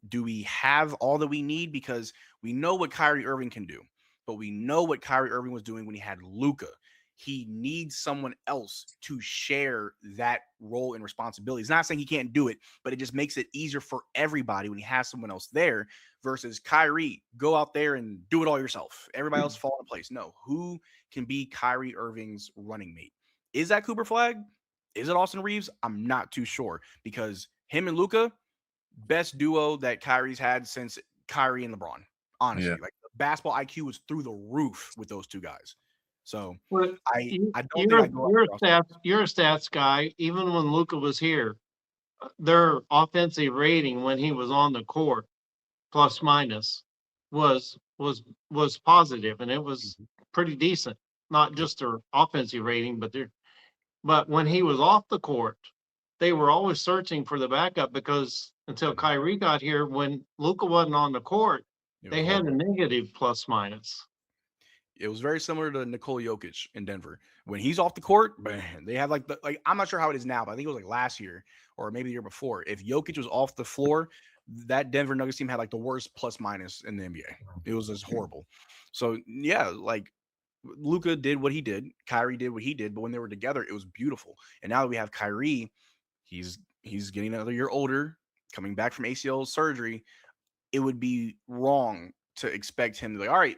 Do we have all that we need? Because we know what Kyrie Irving can do, but we know what Kyrie Irving was doing when he had Luka. He needs someone else to share that role and responsibility. It's not saying he can't do it, but it just makes it easier for everybody when he has someone else there versus Kyrie, go out there and do it all yourself. Everybody else fall in place. No, who can be Kyrie Irving's running mate? Is that Cooper Flagg? Is it Austin Reeves? I'm not too sure because him and Luka, best duo that Kyrie's had since Kyrie and LeBron. Honestly, like the basketball IQ was through the roof with those two guys. So I don't think you're a stats guy. Even when Luka was here, their offensive rating when he was on the court, plus minus, was positive, and it was pretty decent. Not just their offensive rating, but when he was off the court, they were always searching for the backup because until Kyrie got here, when Luka wasn't on the court, they had a negative plus minus. It was very similar to Nikola Jokic in Denver. When he's off the court, man, they have like I'm not sure how it is now, but I think it was like last year or maybe the year before. If Jokic was off the floor, that Denver Nuggets team had like the worst plus minus in the NBA. It was just horrible. So yeah, like Luka did what he did, Kyrie did what he did, but when they were together, it was beautiful. And now that we have Kyrie, he's He's getting another year older, coming back from ACL surgery. It would be wrong to expect him to be like, all right,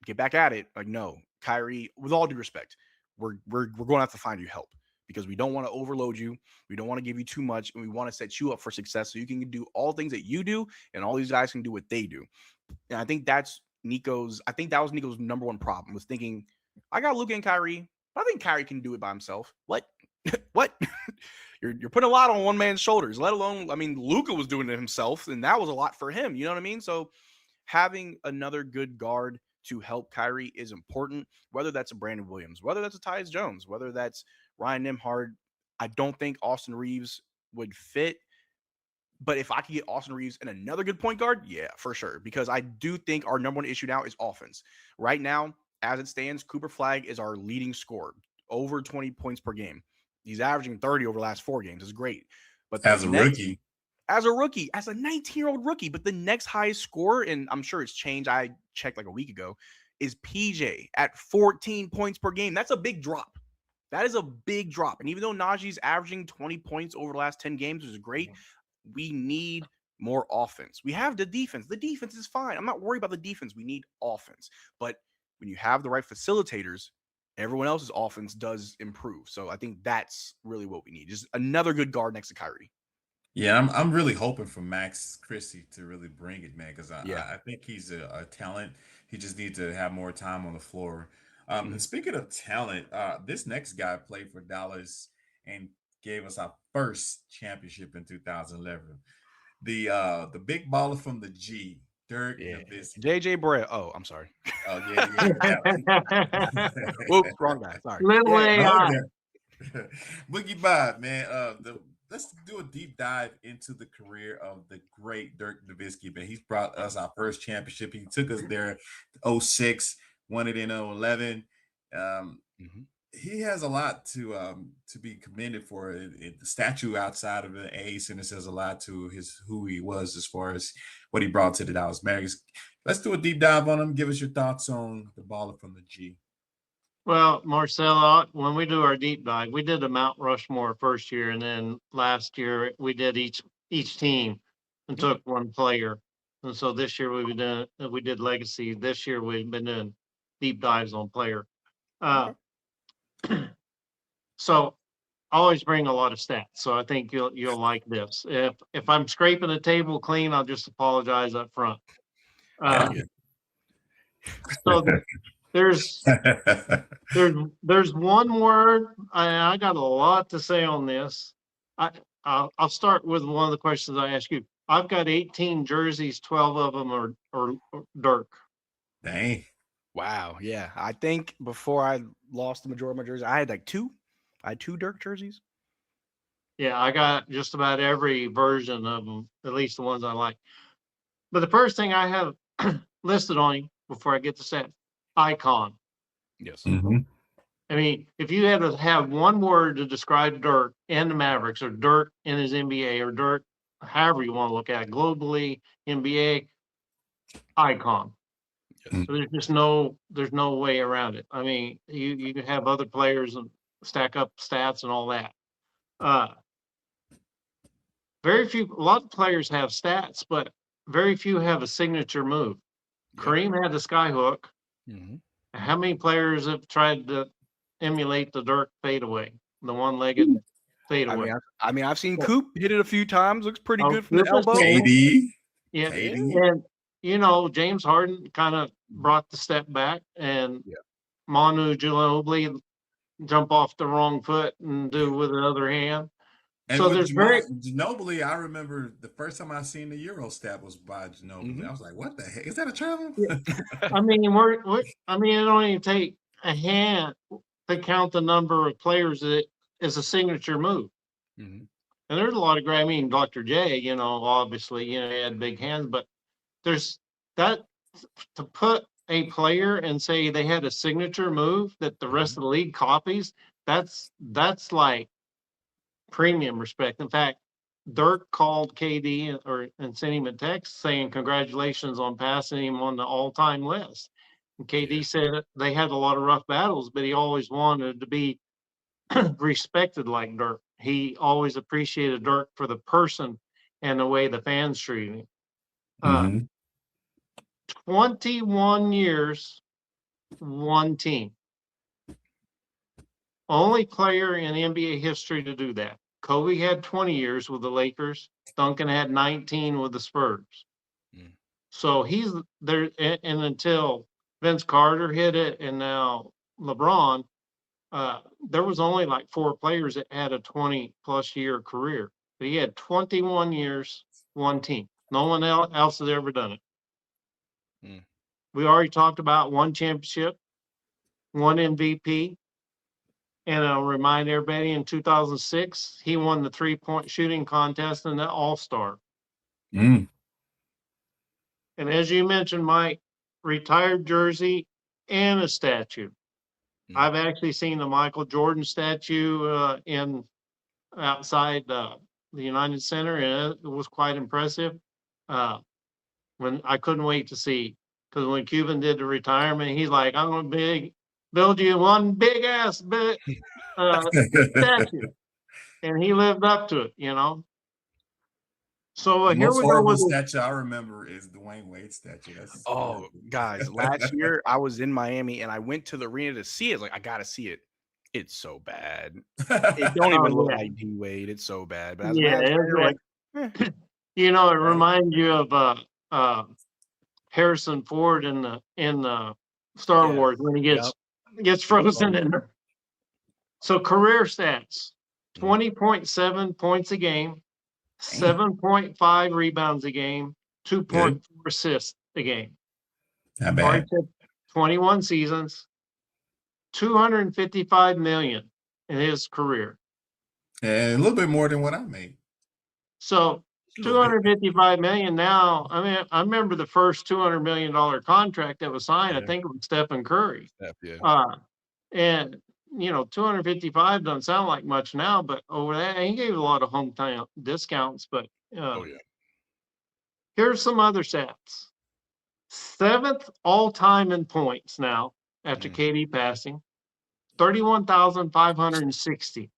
get back at it. Like, no, Kyrie, with all due respect, we're going to have to find you help because we don't want to overload you. We don't want to give you too much, and we want to set you up for success so you can do all things that you do, and all these guys can do what they do. And I think that was Nico's number one problem, was thinking, I got Luka and Kyrie, but I think Kyrie can do it by himself. What? What? You're putting a lot on one man's shoulders, let alone, I mean, Luka was doing it himself, and that was a lot for him. You know what I mean? So having another good guard to help Kyrie is important, whether that's a Brandon Williams, whether that's a Tyus Jones, whether that's Ryan Nembhard. I don't think Austin Reeves would fit, but if I could get Austin Reeves and another good point guard, yeah, for sure, because I do think our number one issue now is offense. Right now, as it stands, Cooper Flagg is our leading scorer, over 20 points per game. He's averaging 30 over the last 4 games. It's great. But as a rookie, as a 19-year-old rookie, but the next highest scorer, and I'm sure it's changed, I checked like a week ago, is PJ at 14 points per game. That's a big drop. That is a big drop. And even though Najee's averaging 20 points over the last 10 games, which is great, we need more offense. We have the defense. The defense is fine. I'm not worried about the defense. We need offense. But when you have the right facilitators, everyone else's offense does improve. So I think that's really what we need. Just another good guard next to Kyrie. Yeah, I'm really hoping for Max Christie to really bring it, man, because I think he's a talent. He just needs to have more time on the floor. And speaking of talent, this next guy played for Dallas and gave us our first championship in 2011. The big baller from the G, Dirk Nowitzki. JJ Barea. Oh, I'm sorry. Oh yeah. Whoops, wrong guy. Sorry. Little AI. Boogie Bob, man. Let's do a deep dive into the career of the great Dirk Nowitzki, man. He's brought us our first championship. He took us there 06, won it in 11. He has a lot to be commended for. The statue outside of the ace, and it says a lot to who he was as far as what he brought to the Dallas Mavericks. Let's do a deep dive on him. Give us your thoughts on the baller from the G. Well, Marcel, when we do our deep dive, we did a Mount Rushmore first year, and then last year we did each team and took one player. And so this year we did legacy. This year we've been doing deep dives on player. So I always bring a lot of stats. So I think you'll like this. If I'm scraping the table clean, I'll just apologize up front. So there's one word. I got a lot to say on this. I'll start with one of the questions I asked you. I've got 18 jerseys. 12 of them are Dirk. Dang. Wow. Yeah. I think before I lost the majority of my jerseys, I had like 2. I had 2 Dirk jerseys. Yeah, I got just about every version of them, at least the ones I like. But the first thing I have listed on him before I get to set, icon. Yes. I mean, if you had to have one word to describe Dirk and the Mavericks, or Dirk in his NBA, or Dirk, however you want to look at it, globally, NBA, icon. Yes. So there's no way around it. I mean, you can have other players and stack up stats and all that. A lot of players have stats, but very few have a signature move. Yeah. Kareem had the skyhook. How many players have tried to emulate the Dirk fadeaway, the one-legged fadeaway? I mean, I've seen Coop hit it a few times. Looks pretty good from the elbow. KD. Yeah. And, James Harden kind of brought the step back, and Manu Ginobili jump off the wrong foot and do with the other hand. And so there's Ginobili, I remember the first time I seen the Euro stat was by Ginobili. I was like, what the heck? Is that a travel? I mean, it don't even take a hand to count the number of players that is a signature move. And there's a lot of great, Dr. J, obviously, he had big hands, but there's that to put a player and say they had a signature move that the rest of the league copies, that's like premium respect. In fact, Dirk called KD and sent him a text saying congratulations on passing him on the all-time list. And KD said they had a lot of rough battles, but he always wanted to be respected like Dirk. he always appreciated Dirk for the person and the way the fans treated him. Mhm. 21 years, one team. Only player in NBA history to do that. Kobe had 20 years with the Lakers. Duncan had 19 with the Spurs. Mm. So he's there, and until Vince Carter hit it, and now LeBron, there was only like 4 players that had a 20-plus year career. But he had 21 years, one team. No one else has ever done it. Mm. We already talked about 1 championship, 1 MVP. And I'll remind everybody, in 2006, he won the 3-point shooting contest in the All-Star. Mm. And as you mentioned, Mike, retired jersey and a statue. Mm. I've actually seen the Michael Jordan statue in outside the United Center, and it was quite impressive. When I couldn't wait to see, because when Cuban did the retirement, he's like, "I'm gonna build you one big ass statue," and he lived up to it, you know. So The here most we go horrible with statue I remember is Dwayne Wade statue. That's Oh, horrible. guys, last year I was in Miami and I went to the arena to see it. Like, I gotta see it. It's so bad. It don't even look like D Wade. It's so bad. But as a Mavs fan, you're like, you know, it Right. reminds you of Harrison Ford in the Star Yeah. Wars when he Yep. gets frozen in there. So career stats: Mhm. 20.7 points a game, 7.5 rebounds a game, 2.4 assists a game. Not Already bad. said 21 seasons, 255 million in his career. And a little bit more than what I made. So A little bit. 255 million now. I mean, I remember the first $200 million contract that was signed. I Yeah. think it was Stephen Curry. Yeah. And you know, 255 doesn't sound like much now, but over that, he gave a lot of hometown discounts. But Oh yeah. here's some other stats: 7th all time in points now after Mm. KD passing, 31,560.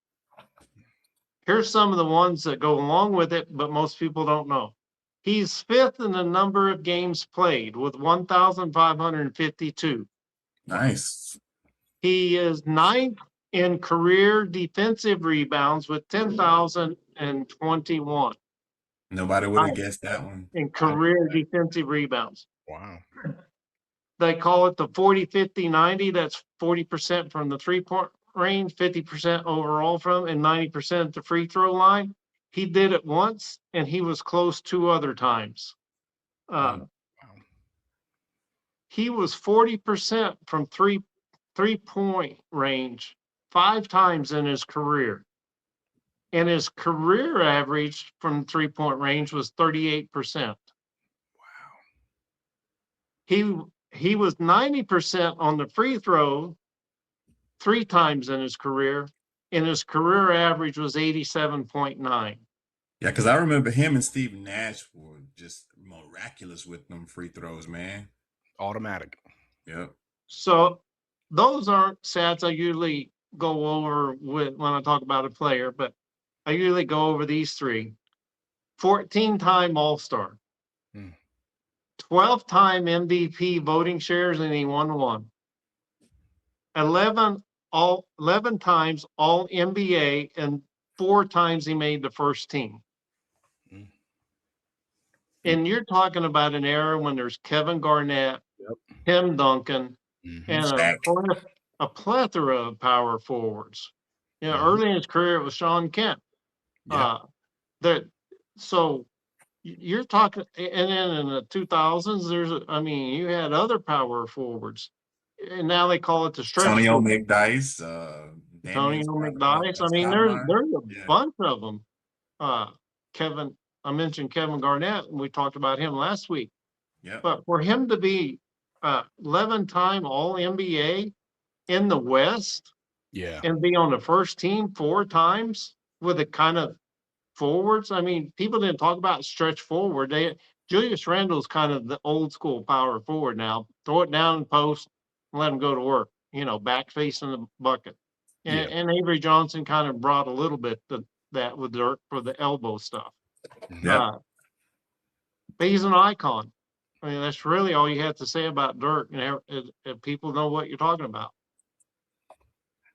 Here's some of the ones that go along with it, but most people don't know. He's 5th in the number of games played with 1,552. Nice. He is 9th in career defensive rebounds with 10,021 Nobody would have guessed that one. in career defensive rebounds. Wow. They call it the 40-50-90. That's 40% from the 3-point range, 50% overall from, and 90% at the free throw line. He did it once, and he was close 2 other times. Wow. He was 40% from three-point range 5 times in his career. And his career average from 3-point range was 38%. Wow. He was 90% on the free throw 3 times in his career, and his career average was 87.9. Yeah, because I remember him and Steve Nash were just miraculous with them free throws, man. Automatic. Yep. So those aren't stats I usually go over with when I talk about a player, but I usually go over these 3. 14-time All-Star. Hmm. 12-time MVP voting shares, and he won 1. 11 times All NBA, and 4 times he made the first team. Mm. And you're talking about an era when there's Kevin Garnett, Tim Duncan, and a plethora of power forwards. You know, early in his career, it was Sean Kemp. So you're talking, and then in the 2000s, you had other power forwards, and now they call it the stretch. Tonio McDice, Tonio McDice. I mean, there's a bunch of them. I mentioned Kevin Garnett, and we talked about him last week. Yeah. But for him to be 11-time All NBA in the West, and be on the first team 4 times with a kind of forwards. I mean, people didn't talk about stretch forward. Julius Randle's kind of the old school power forward now. Throw it down in post and let him go to work. You know, back facing the bucket. And Avery Johnson kind of brought a little bit that with Dirk for the elbow stuff. Yep. But he's an icon. I mean, that's really all you have to say about Dirk, and people know what you're talking about.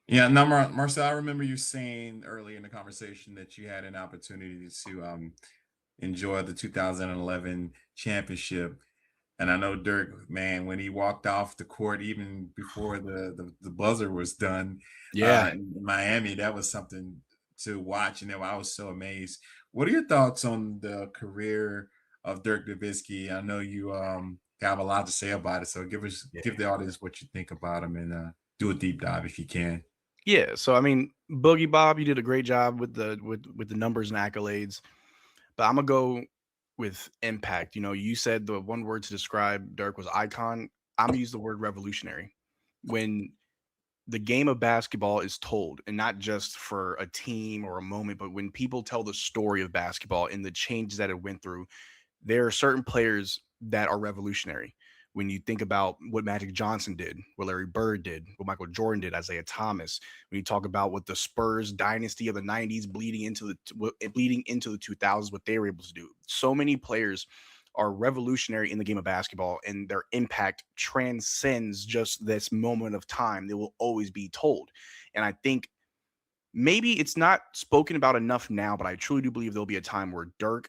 Yeah, no, Marcel, I remember you saying early in the conversation that you had an opportunity to enjoy the 2011 championship. And I know Dirk, man, when he walked off the court, even before the buzzer was done, Yeah. in Miami, that was something to watch. And I was so amazed. What are your thoughts on the career of Dirk Nowitzki? I know you have a lot to say about it, so give the audience what you think about him, and do a deep dive if you can. Yeah. So I mean, Boogie Bob, you did a great job with the numbers and accolades. But I'm gonna go with impact. You said the one word to describe Dirk was icon. I'm gonna use the word revolutionary. When the game of basketball is told, and not just for a team or a moment, but when people tell the story of basketball and the changes that it went through, there are certain players that are revolutionary. When you think about what Magic Johnson did, what Larry Bird did, what Michael Jordan did, Isaiah Thomas, when you talk about what the Spurs dynasty of the 90s bleeding into the 2000s, what they were able to do. So many players are revolutionary in the game of basketball, and their impact transcends just this moment of time. They will always be told. And I think maybe it's not spoken about enough now, but I truly do believe there'll be a time where Dirk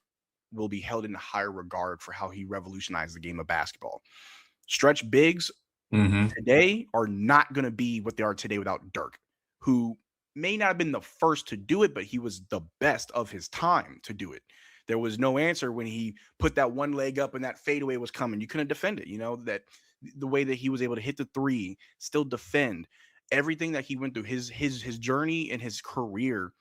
will be held in higher regard for how he revolutionized the game of basketball. Stretch bigs today are not going to be what they are today without Dirk, who may not have been the first to do it, but he was the best of his time to do it. There was no answer when he put that one leg up and that fadeaway was coming. You couldn't defend it. That the way that he was able to hit the three, still defend everything that he went through, his journey and his career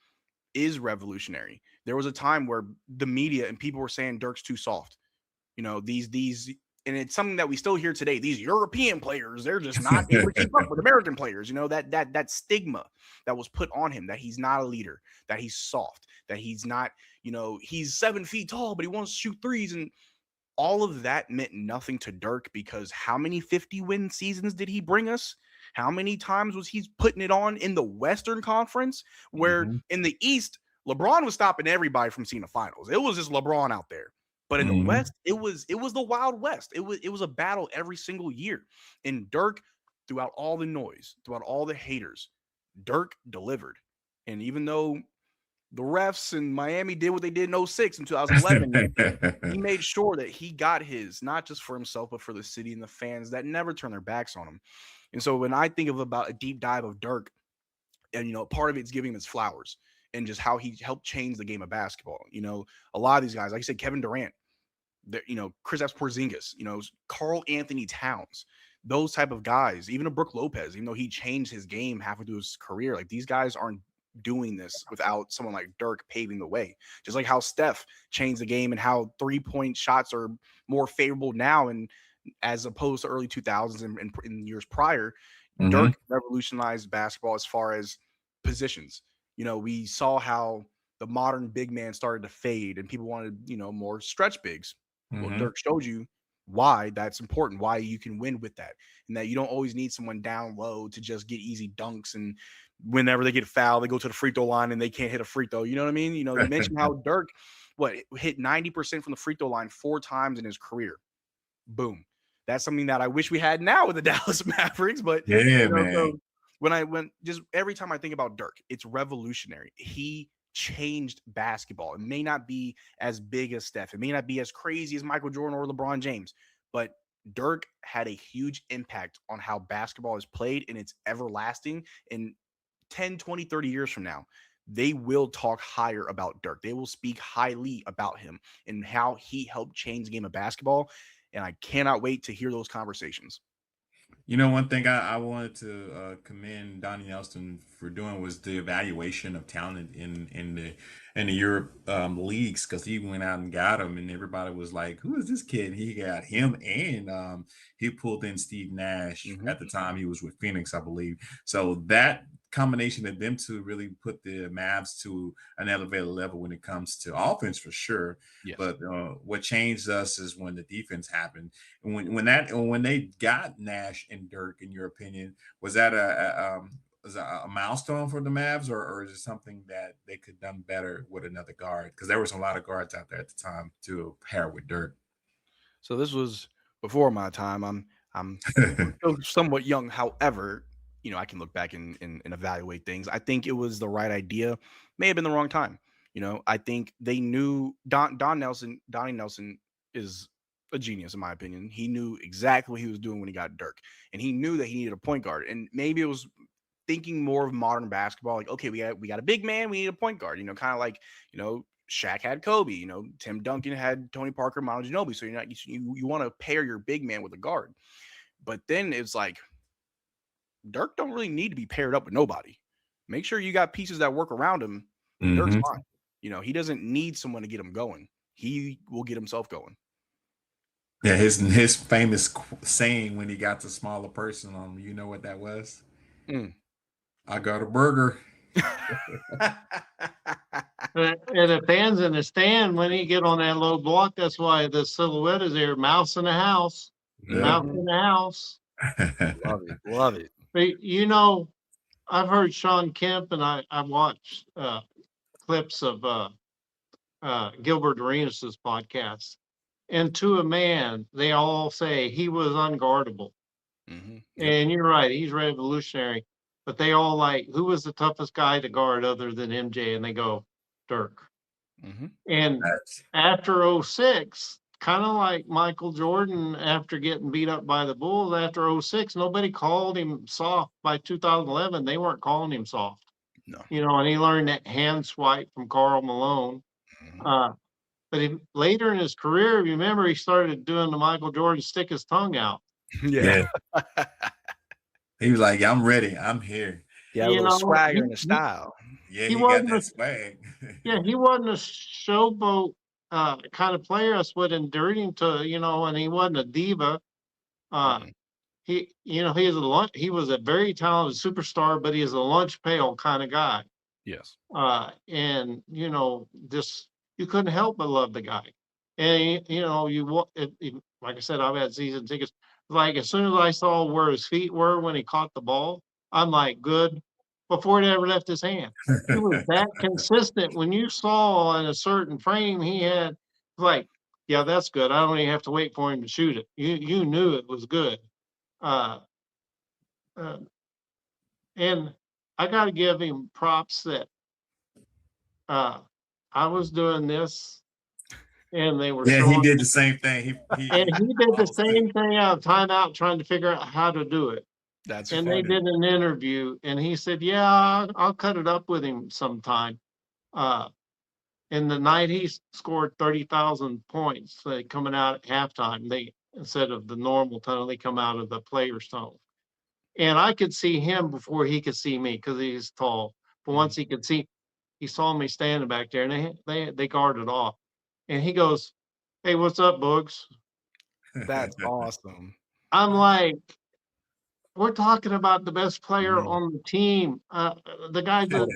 is revolutionary. There was a time where the media and people were saying Dirk's too soft. These and it's something that we still hear today. These European players, they're just not able to keep up with American players. That stigma that was put on him, that he's not a leader, that he's soft, that he's not, he's 7 feet tall, but he wants to shoot threes. And all of that meant nothing to Dirk, because how many 50-win seasons did he bring us? How many times was he putting it on in the Western Conference, where in the East, LeBron was stopping everybody from seeing the finals. It was just LeBron out there. But in the West, it was the Wild West. It was a battle every single year. And Dirk, throughout all the noise, throughout all the haters, Dirk delivered. And even though the refs in Miami did what they did in 06 and 2011, he made sure that he got his, not just for himself, but for the city and the fans that never turn their backs on him. And so when I think about a deep dive of Dirk, and part of it's giving him his flowers and just how he helped change the game of basketball. A lot of these guys, like you said, Kevin Durant, Kristaps Porzingis, Karl Anthony Towns, those type of guys, even a Brook Lopez, even though he changed his game halfway through his career, like these guys aren't doing this without someone like Dirk paving the way. Just like how Steph changed the game and how 3-point shots are more favorable now, and as opposed to early 2000s and in years prior, Dirk revolutionized basketball as far as positions. We saw how the modern big man started to fade and people wanted, more stretch bigs. Well, Dirk showed you why that's important, why you can win with that, and that you don't always need someone down low to just get easy dunks. And whenever they get fouled, they go to the free throw line and they can't hit a free throw. You know what I mean? You mentioned how Dirk, hit 90% from the free throw line 4 times in his career. Boom. That's something that I wish we had now with the Dallas Mavericks. But man. So just every time I think about Dirk, it's revolutionary. He changed basketball. It may not be as big as Steph. It may not be as crazy as Michael Jordan or LeBron James, but Dirk had a huge impact on how basketball is played, and it's everlasting. In 10, 20, 30 years from now, they will talk higher about Dirk. They will speak highly about him and how he helped change the game of basketball. And I cannot wait to hear those conversations. One thing I wanted to commend Donnie Nelson for doing was the evaluation of talent in the Europe leagues, because he went out and got him, and everybody was like, "Who is this kid?" He got him, and he pulled in Steve Nash at the time he was with Phoenix, I believe. So that combination of them two really put the Mavs to an elevated level when it comes to offense, for sure. Yes. But what changed us is when the defense happened, and when they got Nash and Dirk. In your opinion, was that was that a milestone for the Mavs, or is it something that they could have done better with another guard? Because there was a lot of guards out there at the time to pair with Dirk. So this was before my time. I'm still somewhat young. However, I can look back and evaluate things. I think it was the right idea. May have been the wrong time. I think they knew Donnie Nelson is a genius in my opinion. He knew exactly what he was doing when he got Dirk, and he knew that he needed a point guard. And maybe it was thinking more of modern basketball, like, okay, we got a big man, we need a point guard. Kind of like Shaq had Kobe. Tim Duncan had Tony Parker, Manu Ginobili. So you want to pair your big man with a guard, but then it's like Dirk don't really need to be paired up with nobody. Make sure you got pieces that work around him. Dirk's fine. He doesn't need someone to get him going. He will get himself going. Yeah, his famous saying when he got the smaller person on him, you know what that was? I got a burger. And the fans in the stand, when he get on that low block, that's why the silhouette is there. Mouse in the house. Yeah. Mouse in the house. Love it. But I've heard Sean Kemp, and I watched clips of Gilbert Arenas' podcast. And to a man, they all say he was unguardable. Yep. And you're right, he's revolutionary. But they all who was the toughest guy to guard other than MJ? And they go, Dirk. And after 06, kind of like Michael Jordan after getting beat up by the Bulls after 06, nobody called him soft. By 2011, they weren't calling him soft. No. And he learned that hand swipe from Karl Malone. But later in his career, remember, he started doing the Michael Jordan stick his tongue out. Yeah. He was like, I'm ready. I'm here. Yeah, a little swagger and a style. Yeah, he got that swag. Yeah, he wasn't a showboat kind of player. That's what endeared him to, and he wasn't a diva. He was a very talented superstar, but he is a lunch pail kind of guy. Yes. And just you couldn't help but love the guy. And like I said, I've had season tickets. Like as soon as I saw where his feet were when he caught the ball, I'm like, good. Before it ever left his hand, he was that consistent. When you saw in a certain frame, he had yeah, that's good. I don't even have to wait for him to shoot it. You knew it was good. And I got to give him props that I was doing this, and they were. Yeah, he did the same thing. He did the same thing out of timeout, trying to figure out how to do it. That's and funny. They did an interview, and he said, "Yeah, I'll cut it up with him sometime." In the night he scored 30,000 points coming out at halftime. They instead of the normal tunnel, they come out of the players' tunnel. And I could see him before he could see me because he's tall. But once he could see, he saw me standing back there, and they guarded off. And he goes, "Hey, what's up, Boogs?" That's awesome. I'm like, we're talking about the best player on the team. The guy that,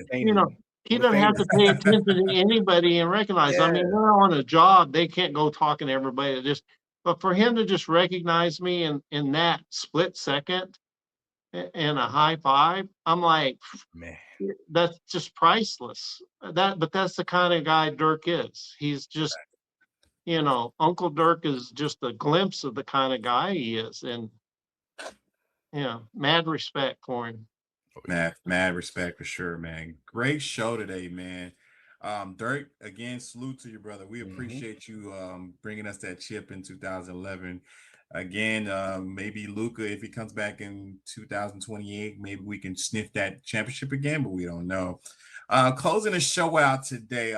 he doesn't have to pay attention to anybody and recognize. I mean, they're on a job. They can't go talking to everybody. But for him to just recognize me in that split second and a high five, I'm like, man, that's just priceless. But that's the kind of guy Dirk is. He's just, Uncle Dirk is just a glimpse of the kind of guy he is. And, mad respect for him. Mad respect for sure, man. Great show today, man. Dirk, again, salute to you, brother. We appreciate you bringing us that chip in 2011. Again, maybe Luka, if he comes back in 2028, maybe we can sniff that championship again, but we don't know. Closing the show out today,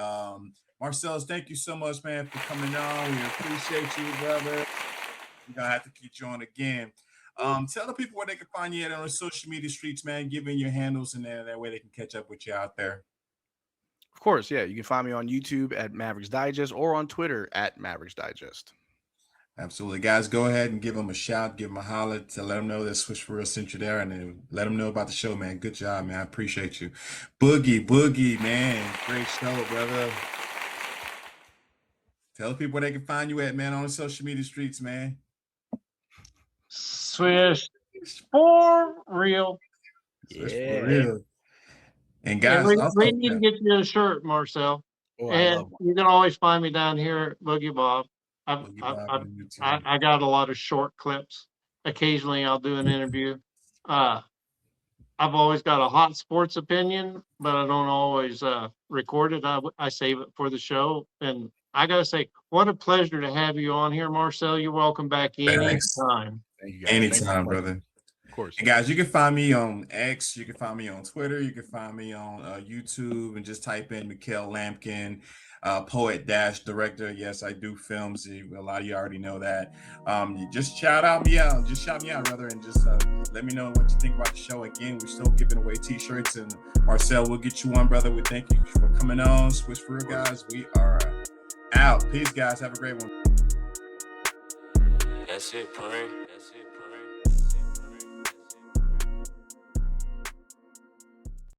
Marcel, thank you so much, man, for coming on. We appreciate you, brother. We're gonna have to keep you on again. Tell the people where they can find you at on the social media streets, man, giving your handles and that way they can catch up with you out there. Of course, yeah. You can find me on YouTube at Mavericks Digest or on Twitter at Mavericks Digest. Absolutely. Guys, go ahead and give them a shout, give them a holler to let them know that Swish for Real sent you there, and then let them know about the show, man. Good job, man. I appreciate you. Boogie, man. Great show, brother. Tell the people where they can find you at, man, on the social media streets, man. Swish for real. Swish Yeah. for real. And Yeah, guys, we also, need to get you a shirt, Marcel. Oh, I And love one. you can always find me down here at Boogie Bob. Boogie Bob on YouTube. I got a lot of short clips. Occasionally I'll do an interview. I've always got a hot sports opinion, but I don't always record it. I save it for the show. And I got to say, what a pleasure to have you on here, Marcel. You're welcome back Thanks. anytime. Thank you guys. Anytime, brother. Of course. And guys, you can find me on X, you can find me on Twitter, you can find me on YouTube, and just type in Mikhail Lampkin, poet-director. Yes, I do films. A lot of you already know that. You just shout me out, brother, and just let me know what you think about the show. Again, we're still giving away t-shirts, and Marcel, we'll get you one, brother. We thank you for coming on. Swish for real, guys. We are out. Peace, guys. Have a great one. That's it, Pring.